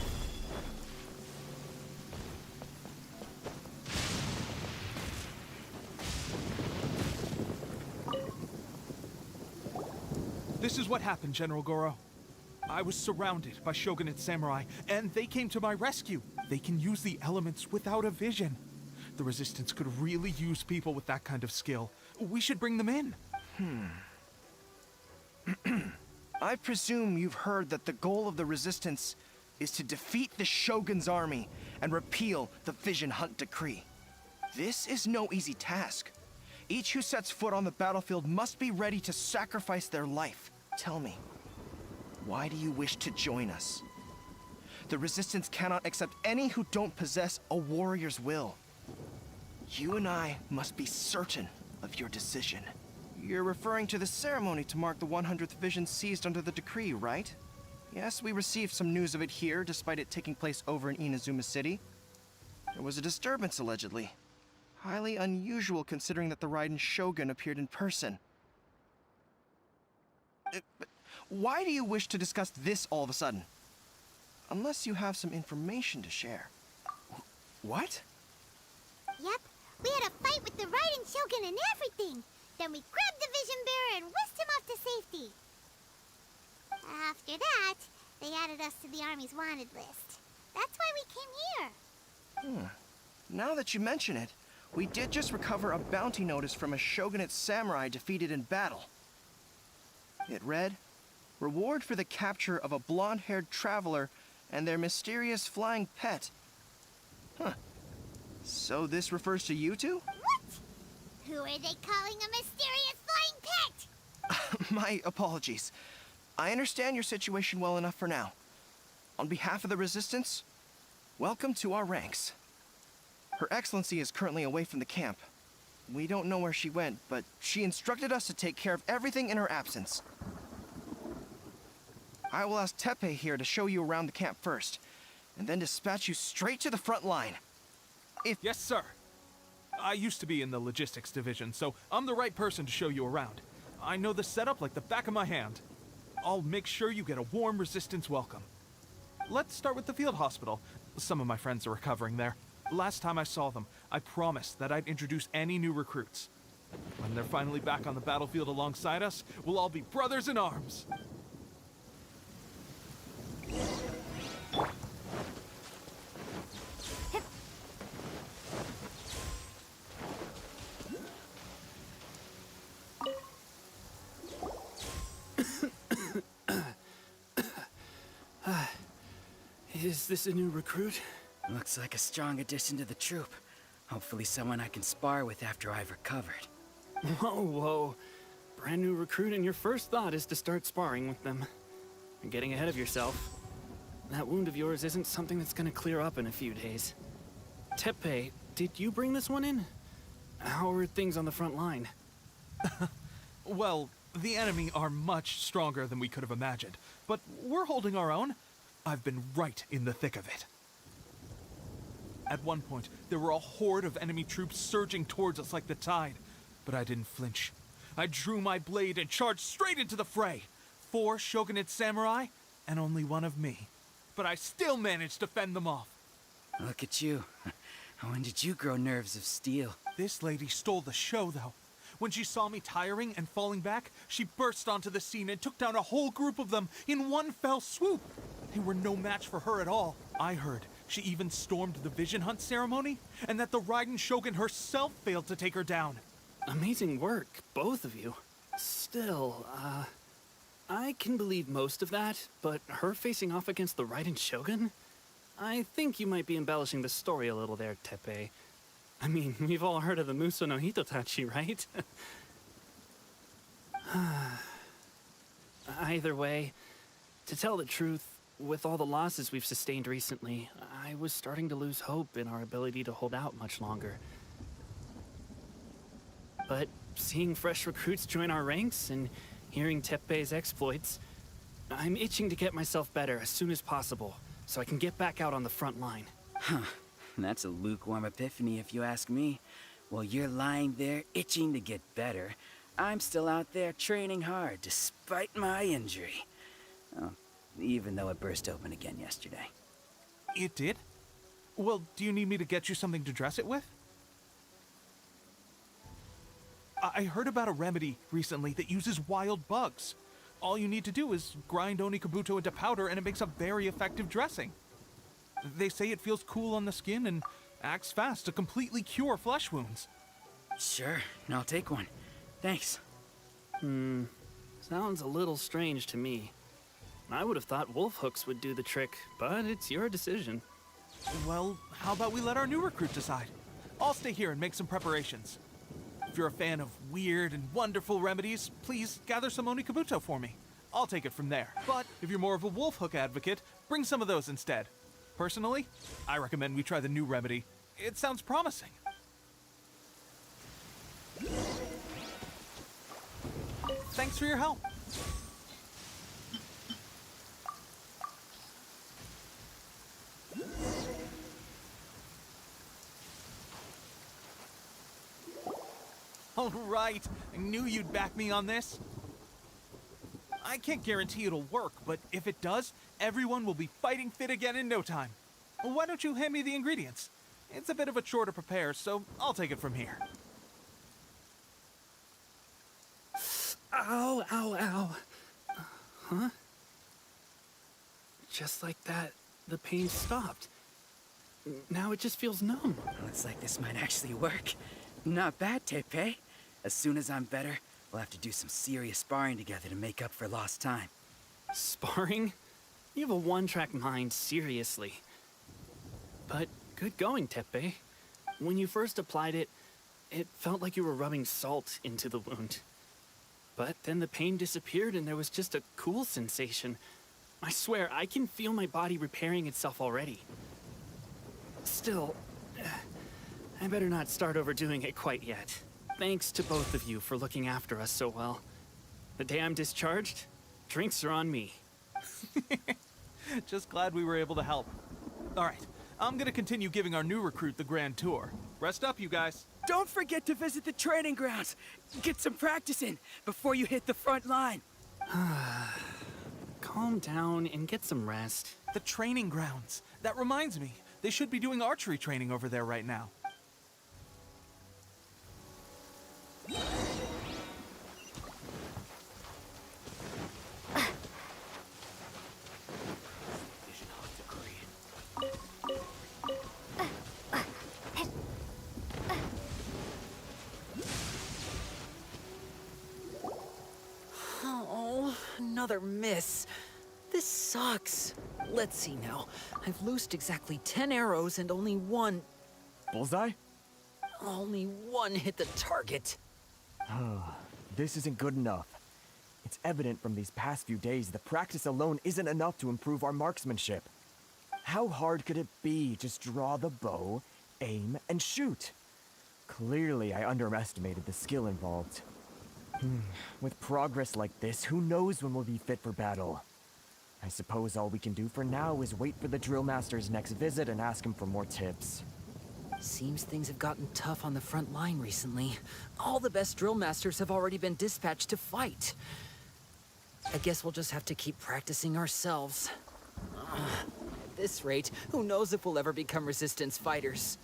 This is what happened, General Goro. I was surrounded by Shogunate samurai, and they came to my rescue. They can use the elements without a vision. The Resistance could really use people with that kind of skill. We should bring them in. I presume you've heard that the goal of the Resistance is to defeat the Shogun's army and repeal the Vision Hunt Decree. This is no easy task. Each who sets foot on the battlefield must be ready to sacrifice their life. Tell me, why do you wish to join us? The Resistance cannot accept any who don't possess a warrior's will. You and I must be certain of your decision. You're referring to the ceremony to mark the 100th Vision seized under the decree, right? Yes, we received some news of it here, despite it taking place over in Inazuma City. There was a disturbance, allegedly. Highly unusual considering that the Raiden Shogun appeared in person. But why do you wish to discuss this all of a sudden? Unless you have some information to share. What? Yep, we had a fight with the Raiden Shogun and everything. Then we grabbed the Vision Bearer and whisked him off to safety. After that, they added us to the Army's wanted list. That's why we came here. Now that you mention it, we did just recover a bounty notice from a Shogunate samurai defeated in battle. It read, "Reward for the capture of a blonde-haired traveler and their mysterious flying pet." So this refers to you two? What? Who are they calling a mysterious flying pet? My apologies. I understand your situation well enough for now. On behalf of the Resistance, welcome to our ranks. Her Excellency is currently away from the camp. We don't know where she went, but she instructed us to take care of everything in her absence. I will ask Teppei here to show you around the camp first, and then dispatch you straight to the front line. Yes, sir. I used to be in the logistics division, so I'm the right person to show you around. I know the setup like the back of my hand. I'll make sure you get a warm Resistance welcome. Let's start with the field hospital. Some of my friends are recovering there. Last time I saw them, I promised that I'd introduce any new recruits. When they're finally back on the battlefield alongside us, we'll all be brothers in arms. Is this a new recruit? Looks like a strong addition to the troop. Hopefully someone I can spar with after I've recovered. Whoa, whoa. Brand new recruit and your first thought is to start sparring with them. You're getting ahead of yourself. That wound of yours isn't something that's gonna clear up in a few days. Teppei, did you bring this one in? How are things on the front line? Well, the enemy are much stronger than we could have imagined, but we're holding our own. I've been right in the thick of it. At one point, there were a horde of enemy troops surging towards us like the tide, but I didn't flinch. I drew my blade and charged straight into the fray. 4 shogunate samurai, and only 1 of me. But I still managed to fend them off. Look at you. When did you grow nerves of steel? This lady stole the show, though. When she saw me tiring and falling back, she burst onto the scene and took down a whole group of them in one fell swoop. They were no match for her at all. I heard she even stormed the vision hunt ceremony, and that the Raiden Shogun herself failed to take her down. Amazing work, both of you. Still, I can believe most of that, but her facing off against the Raiden Shogun? I think you might be embellishing the story a little there, Teppei. I mean, we've all heard of the Muso no Hitotachi, right? Either way, to tell the truth, with all the losses we've sustained recently, I was starting to lose hope in our ability to hold out much longer. But seeing fresh recruits join our ranks and hearing Teppei's exploits, I'm itching to get myself better as soon as possible, so I can get back out on the front line. Huh. That's a lukewarm epiphany if you ask me. While you're lying there itching to get better, I'm still out there training hard despite my injury. Oh, even though it burst open again yesterday. It did? Well, do you need me to get you something to dress it with? I heard about a remedy recently that uses wild bugs. All you need to do is grind Onikabuto into powder and it makes a very effective dressing. They say it feels cool on the skin and acts fast to completely cure flesh wounds. Sure, I'll take one. Thanks. Sounds a little strange to me. I would have thought wolf hooks would do the trick, but it's your decision. Well, how about we let our new recruit decide? I'll stay here and make some preparations. If you're a fan of weird and wonderful remedies, please gather some Onikabuto for me. I'll take it from there. But if you're more of a wolf hook advocate, bring some of those instead. Personally, I recommend we try the new remedy. It sounds promising. Thanks for your help. All right, I knew you'd back me on this. I can't guarantee it'll work, but if it does, everyone will be fighting fit again in no time. Why don't you hand me the ingredients? It's a bit of a chore to prepare, so I'll take it from here. Ow, ow, ow. Huh? Just like that, the pain stopped. Now it just feels numb. Looks like this might actually work. Not bad, Teppei. As soon as I'm better, we'll have to do some serious sparring together to make up for lost time. Sparring? You have a one-track mind, seriously. But good going, Teppei. When you first applied it, it felt like you were rubbing salt into the wound. But then the pain disappeared and there was just a cool sensation. I swear, I can feel my body repairing itself already. Still, I better not start overdoing it quite yet. Thanks to both of you for looking after us so well. The day I'm discharged, drinks are on me. Just glad we were able to help. All right, I'm gonna continue giving our new recruit the grand tour. Rest up, you guys. Don't forget to visit the training grounds. Get some practice in before you hit the front line. Calm down and get some rest. The training grounds. That reminds me, they should be doing archery training over there right now. another miss. This sucks. Let's see now. I've loosed exactly 10 arrows and only one... Bullseye? Only one hit the target. This isn't good enough. It's evident from these past few days that practice alone isn't enough to improve our marksmanship. How hard could it be? Just draw the bow, aim, and shoot. Clearly, I underestimated the skill involved. With progress like this, who knows when we'll be fit for battle? I suppose all we can do for now is wait for the drill master's next visit and ask him for more tips. Seems things have gotten tough on the front line recently. All the best drill masters have already been dispatched to fight. I guess we'll just have to keep practicing ourselves. At this rate, who knows if we'll ever become resistance fighters.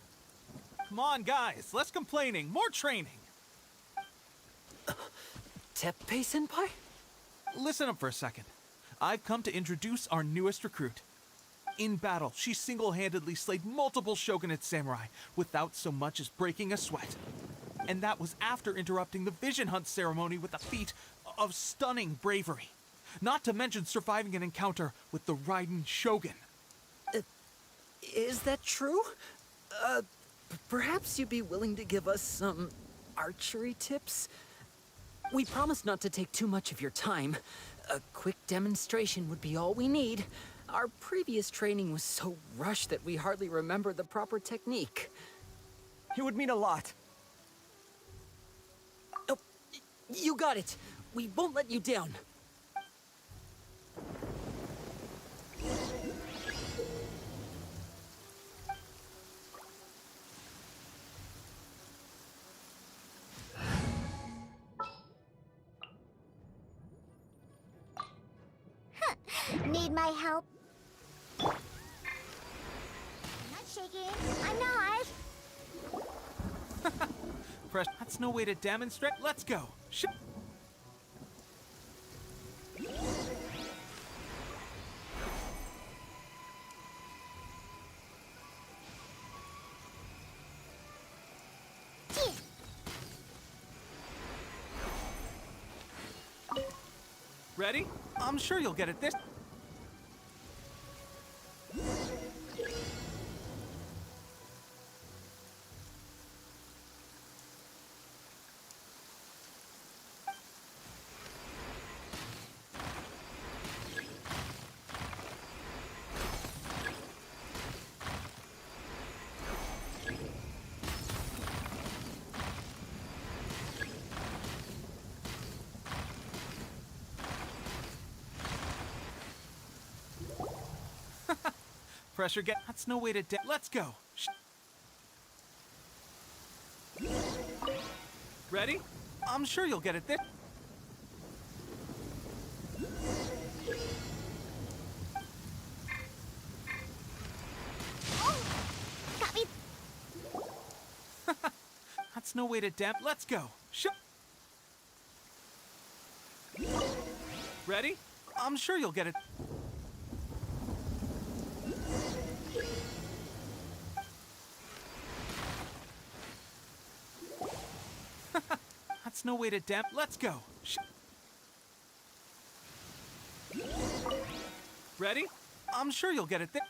Come on, guys, less complaining, more training. Teppei-senpai? Listen up for a second. I've come to introduce our newest recruit. In battle, she single-handedly slayed multiple shogunate samurai without so much as breaking a sweat. And that was after interrupting the vision hunt ceremony with a feat of stunning bravery. Not to mention surviving an encounter with the Raiden Shogun. Is that true? Perhaps you'd be willing to give us some archery tips? We promise not to take too much of your time. A quick demonstration would be all we need. Our previous training was so rushed that we hardly remember the proper technique. It would mean a lot. Oh, you got it. We won't let you down. Need my help? I'm not shaking. I'm not. Press. That's no way to demonstrate. Let's go. Ready? I'm sure you'll get it this. Pressure get. That's no way to. Let's go. Ready? I'm sure you'll get it this. Got me. That's no way to Let's go. Ready? I'm sure you'll get it. That's no way to Let's go. Ready? I'm sure you'll get it this.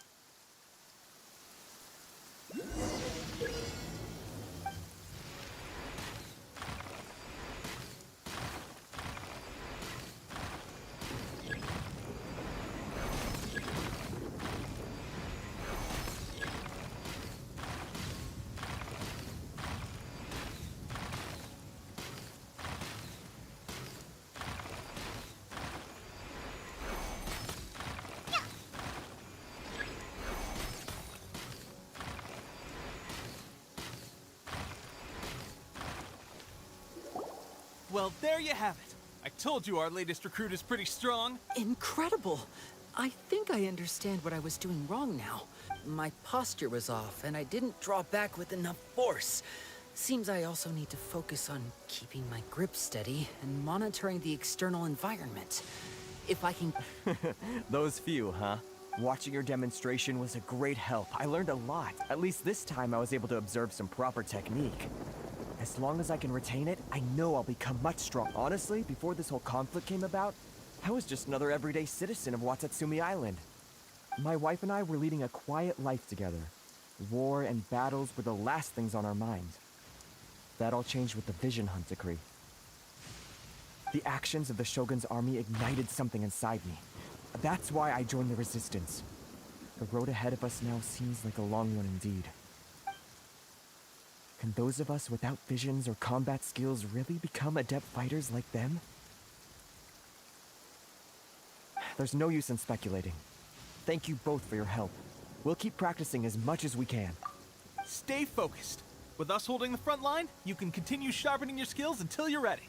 Well, there you have it. I told you our latest recruit is pretty strong. Incredible! I think I understand what I was doing wrong now. My posture was off, and I didn't draw back with enough force. Seems I also need to focus on keeping my grip steady and monitoring the external environment. If I can... Those few, huh? Watching your demonstration was a great help. I learned a lot. At least this time I was able to observe some proper technique. As long as I can retain it, I know I'll become much stronger. Honestly, before this whole conflict came about, I was just another everyday citizen of Watatsumi Island. My wife and I were leading a quiet life together. War and battles were the last things on our minds. That all changed with the Vision Hunt decree. The actions of the Shogun's army ignited something inside me. That's why I joined the Resistance. The road ahead of us now seems like a long one indeed. Can those of us without visions or combat skills really become adept fighters like them? There's no use in speculating. Thank you both for your help. We'll keep practicing as much as we can. Stay focused. With us holding the front line, you can continue sharpening your skills until you're ready.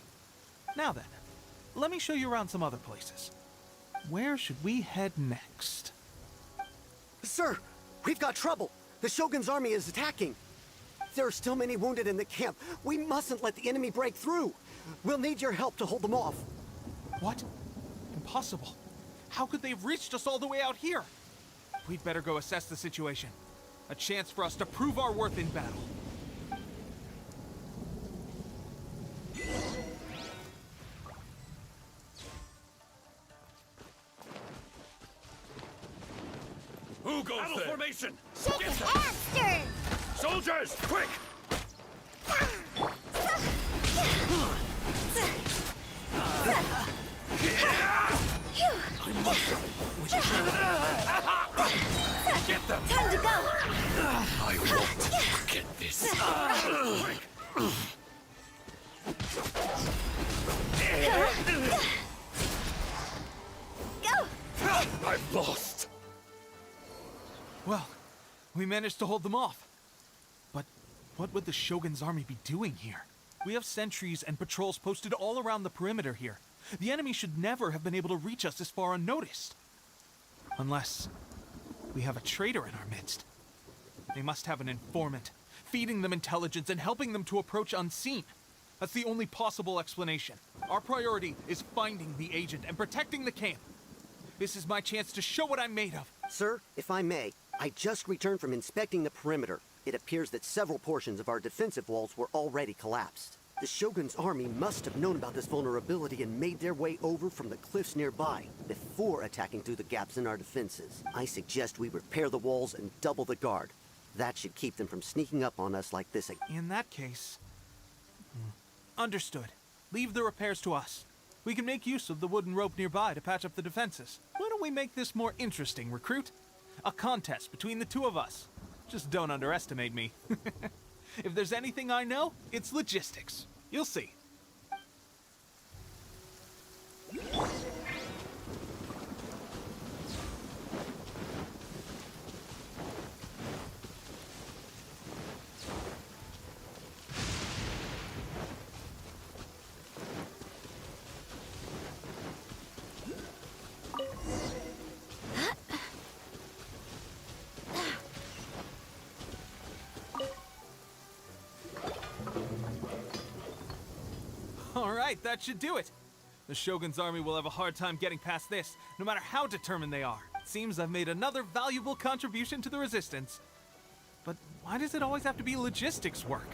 Now then, let me show you around some other places. Where should we head next? Sir, we've got trouble. The Shogun's army is attacking. There are still many wounded in the camp. We mustn't let the enemy break through. We'll need your help to hold them off. What? Impossible. How could they have reached us all the way out here? We'd better go assess the situation. A chance for us to prove our worth in battle. Who goes Battle there? formation! Shake his hamster! Soldiers, quick! Get them! Time to go! I won't forget this. Go! I've lost. Well, we managed to hold them off. But what would the Shogun's army be doing here? We have sentries and patrols posted all around the perimeter here. The enemy should never have been able to reach us this far unnoticed. Unless we have a traitor in our midst. They must have an informant, feeding them intelligence and helping them to approach unseen. That's the only possible explanation. Our priority is finding the agent and protecting the camp. This is my chance to show what I'm made of. Sir, if I may, I just returned from inspecting the perimeter. It appears that several portions of our defensive walls were already collapsed. The Shogun's army must have known about this vulnerability and made their way over from the cliffs nearby before attacking through the gaps in our defenses. I suggest we repair the walls and double the guard. That should keep them from sneaking up on us like this again. In that case... Understood. Leave the repairs to us. We can make use of the wooden rope nearby to patch up the defenses. Why don't we make this more interesting, recruit? A contest between the two of us. Just don't underestimate me. If there's anything I know, it's logistics. You'll see. Alright, that should do it. The Shogun's army will have a hard time getting past this, no matter how determined they are. Seems I've made another valuable contribution to the Resistance. But why does it always have to be logistics work?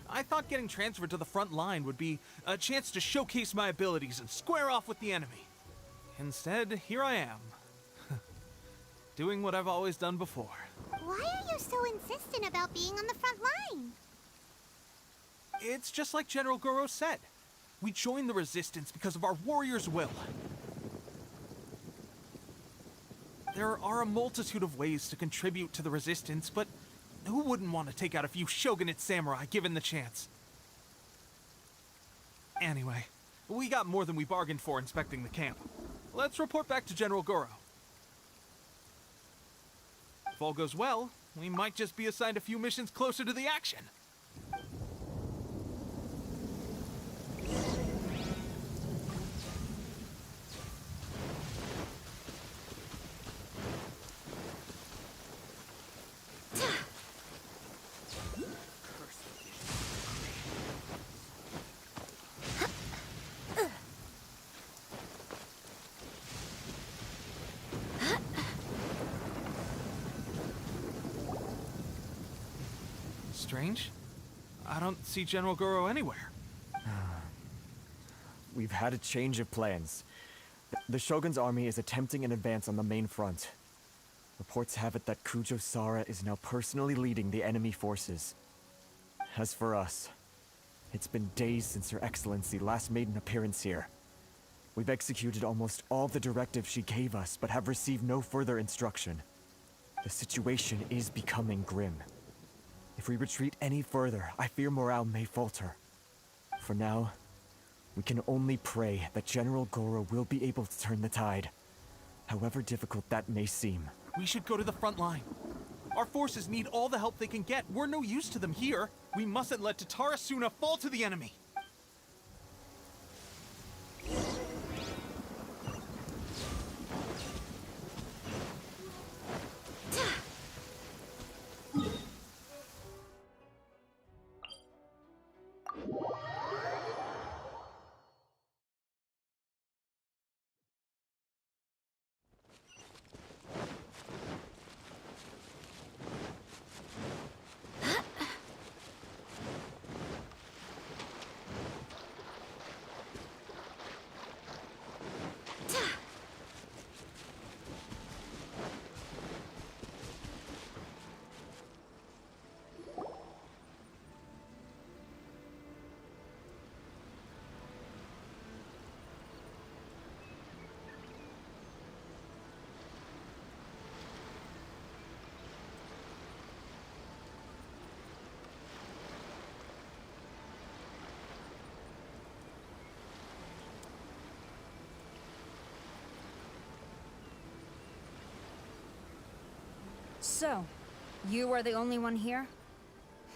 I thought getting transferred to the front line would be a chance to showcase my abilities and square off with the enemy. Instead, here I am. Doing what I've always done before. Why are you so insistent about being on the front line? It's just like General Goro said. We joined the Resistance because of our warrior's will. There are a multitude of ways to contribute to the Resistance, but who wouldn't want to take out a few shogunate samurai given the chance? Anyway, we got more than we bargained for inspecting the camp. Let's report back to General Goro. If all goes well, we might just be assigned a few missions closer to the action. Strange. I don't see General Goro anywhere. We've had a change of plans. The Shogun's army is attempting an advance on the main front. Reports have it that Kujo Sara is now personally leading the enemy forces. As for us, it's been days since Her Excellency last made an appearance here. We've executed almost all the directives she gave us, but have received no further instruction. The situation is becoming grim. If we retreat any further, I fear morale may falter. For now, we can only pray that General Goro will be able to turn the tide, however difficult that may seem. We should go to the front line. Our forces need all the help they can get. We're no use to them here. We mustn't let Tatara Suna fall to the enemy. So, you are the only one here?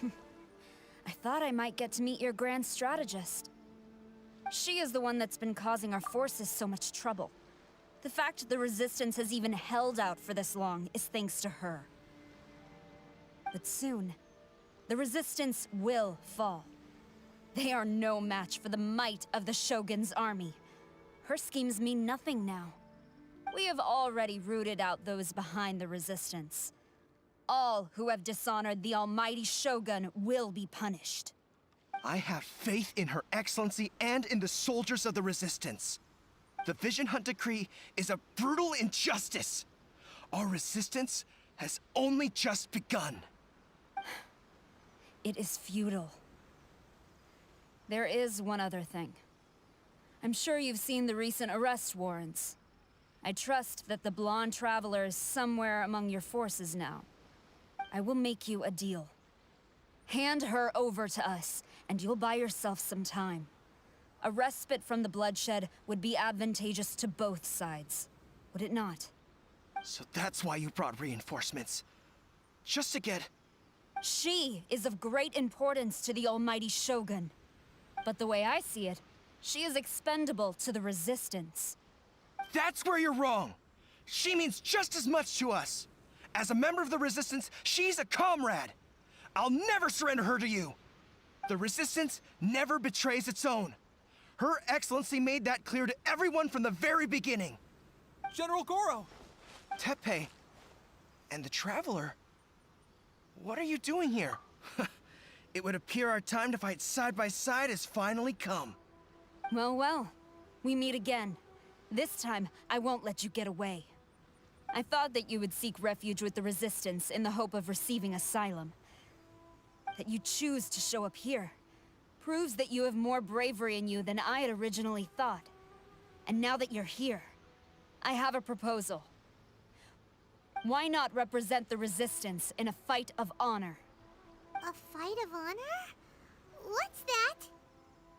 I thought I might get to meet your grand strategist. She is the one that's been causing our forces so much trouble. The fact the Resistance has even held out for this long is thanks to her. But soon, the Resistance will fall. They are no match for the might of the Shogun's army. Her schemes mean nothing now. We have already rooted out those behind the Resistance. All who have dishonored the almighty Shogun will be punished. I have faith in Her Excellency and in the soldiers of the Resistance. The Vision Hunt Decree is a brutal injustice. Our resistance has only just begun. It is futile. There is one other thing. I'm sure you've seen the recent arrest warrants. I trust that the blonde traveler is somewhere among your forces now. I will make you a deal. Hand her over to us, and you'll buy yourself some time. A respite from the bloodshed would be advantageous to both sides, would it not? So that's why you brought reinforcements. Just to get... She is of great importance to the almighty Shogun. But the way I see it, she is expendable to the Resistance. That's where you're wrong! She means just as much to us! As a member of the Resistance, she's a comrade! I'll never surrender her to you! The Resistance never betrays its own. Her Excellency made that clear to everyone from the very beginning. General Goro! Teppei and the Traveler? What are you doing here? It would appear our time to fight side by side has finally come. Well, well. We meet again. This time, I won't let you get away. I thought that you would seek refuge with the Resistance in the hope of receiving asylum. That you choose to show up here proves that you have more bravery in you than I had originally thought. And now that you're here, I have a proposal. Why not represent the Resistance in a fight of honor? A fight of honor? What's that?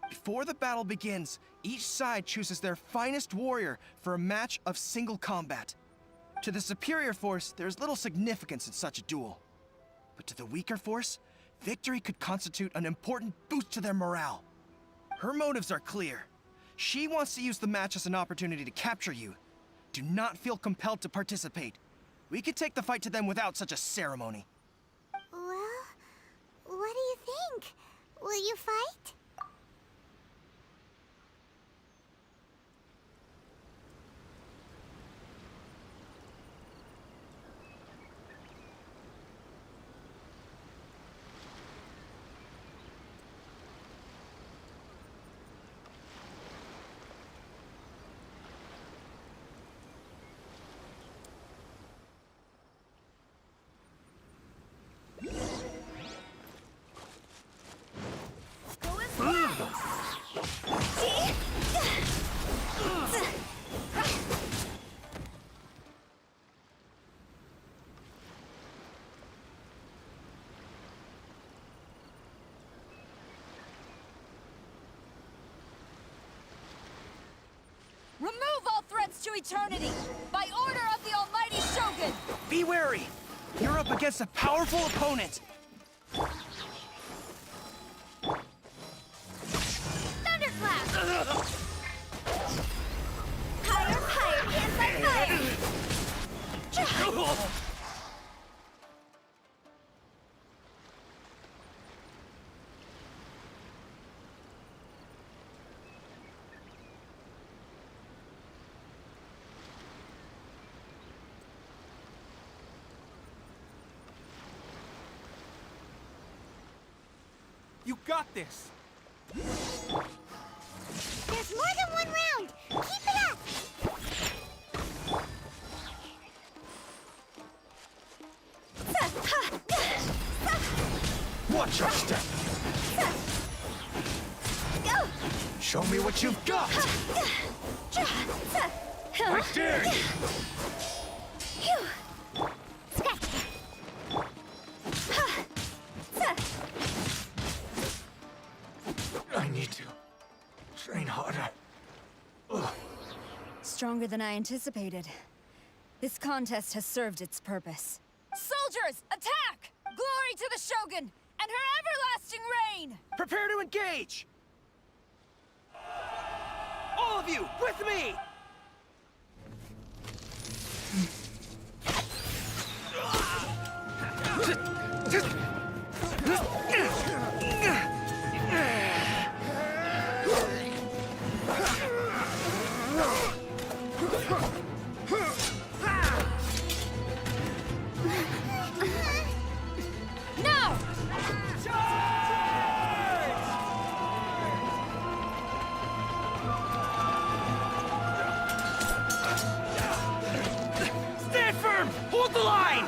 Before the battle begins, each side chooses their finest warrior for a match of single combat. To the superior force, there's little significance in such a duel. But to the weaker force, victory could constitute an important boost to their morale. Her motives are clear. She wants to use the match as an opportunity to capture you. Do not feel compelled to participate. We could take the fight to them without such a ceremony. Well, what do you think? Will you fight? to eternity, by order of the Almighty Shogun! Be wary! You're up against a powerful opponent! Thunderclap! Higher, higher, hands like fire! You got this! There's more than one round! Keep it up! Watch your step! Show me what you've got! I dare you! I need to train harder. Stronger than I anticipated. This contest has served its purpose. Soldiers, attack! Glory to the Shogun and her everlasting reign! Prepare to engage! All of you, with me! Now! Stand firm! Hold the line!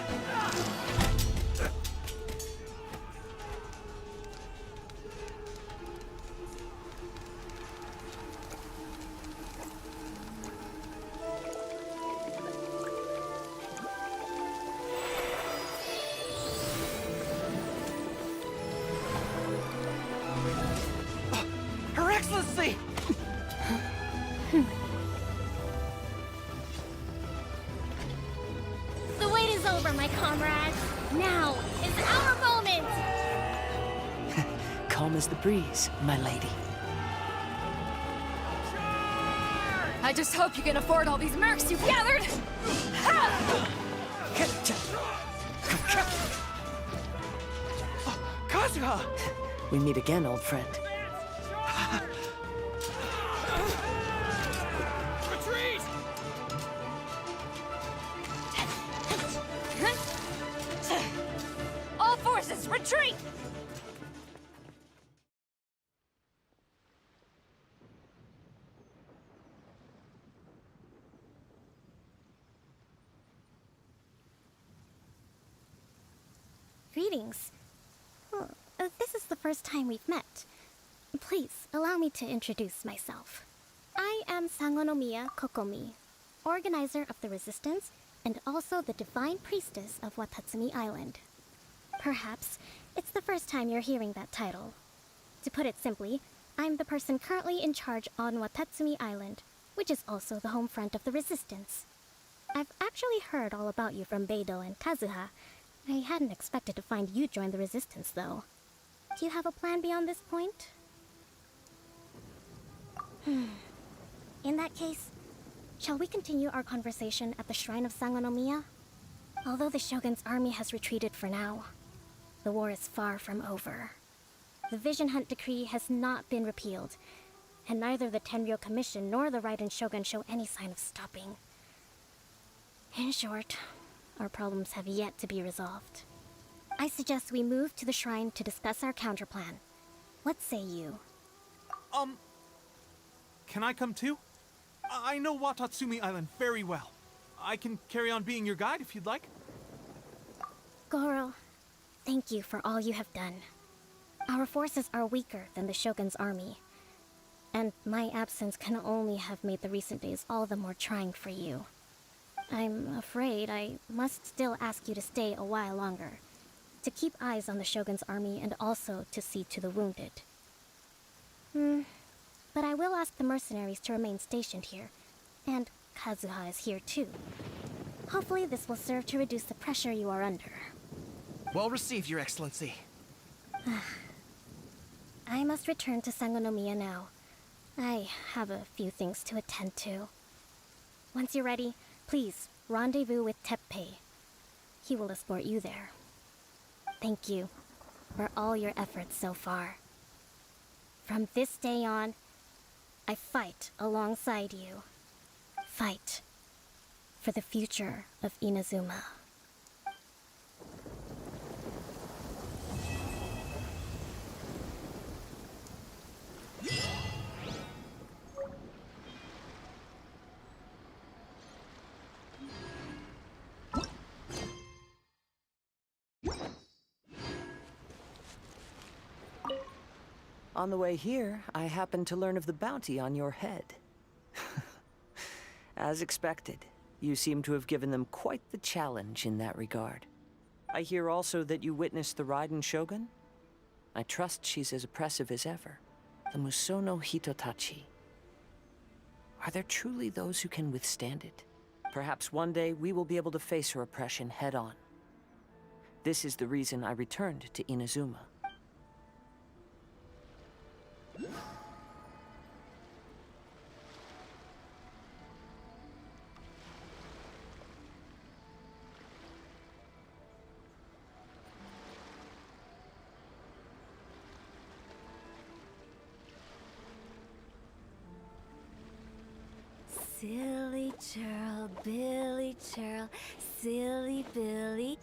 Her Excellency! The wait is over, my comrades. Now is our moment! Calm as the breeze, my lady. I just hope you can afford all these mercs you've gathered! Kazuha! We meet again, old friend. Retreat! All forces, retreat! Greetings. This is the first time we've met. Please, allow me to introduce myself. I am Sangonomiya Kokomi, organizer of the Resistance and also the Divine Priestess of Watatsumi Island. Perhaps it's the first time you're hearing that title. To put it simply, I'm the person currently in charge on Watatsumi Island, which is also the home front of the Resistance. I've actually heard all about you from Beidou and Kazuha. I hadn't expected to find you join the Resistance, though. Do you have a plan beyond this point? In that case, shall we continue our conversation at the Shrine of Sangonomiya? Although the Shogun's army has retreated for now, the war is far from over. The Vision Hunt Decree has not been repealed, and neither the Tenryou Commission nor the Raiden Shogun show any sign of stopping. In short, our problems have yet to be resolved. I suggest we move to the shrine to discuss our counterplan. What say you? Can I come too? I know Watatsumi Island very well. I can carry on being your guide if you'd like. Goro, thank you for all you have done. Our forces are weaker than the Shogun's army, and my absence can only have made the recent days all the more trying for you. I'm afraid I must still ask you to stay a while longer, to keep eyes on the Shogun's army and also to see to the wounded. But I will ask the mercenaries to remain stationed here, and Kazuha is here too. Hopefully this will serve to reduce the pressure you are under. Well received, Your Excellency. I must return to Sangonomiya now. I have a few things to attend to. Once you're ready, please rendezvous with Teppei. He will escort you there. Thank you for all your efforts so far. From this day on, I fight alongside you. Fight for the future of Inazuma. On the way here, I happened to learn of the bounty on your head. As expected, you seem to have given them quite the challenge in that regard. I hear also that you witnessed the Raiden Shogun? I trust she's as oppressive as ever. The Musono Hitotachi. Are there truly those who can withstand it? Perhaps one day we will be able to face her oppression head-on. This is the reason I returned to Inazuma. Silly churl, Billy churl, silly Billy.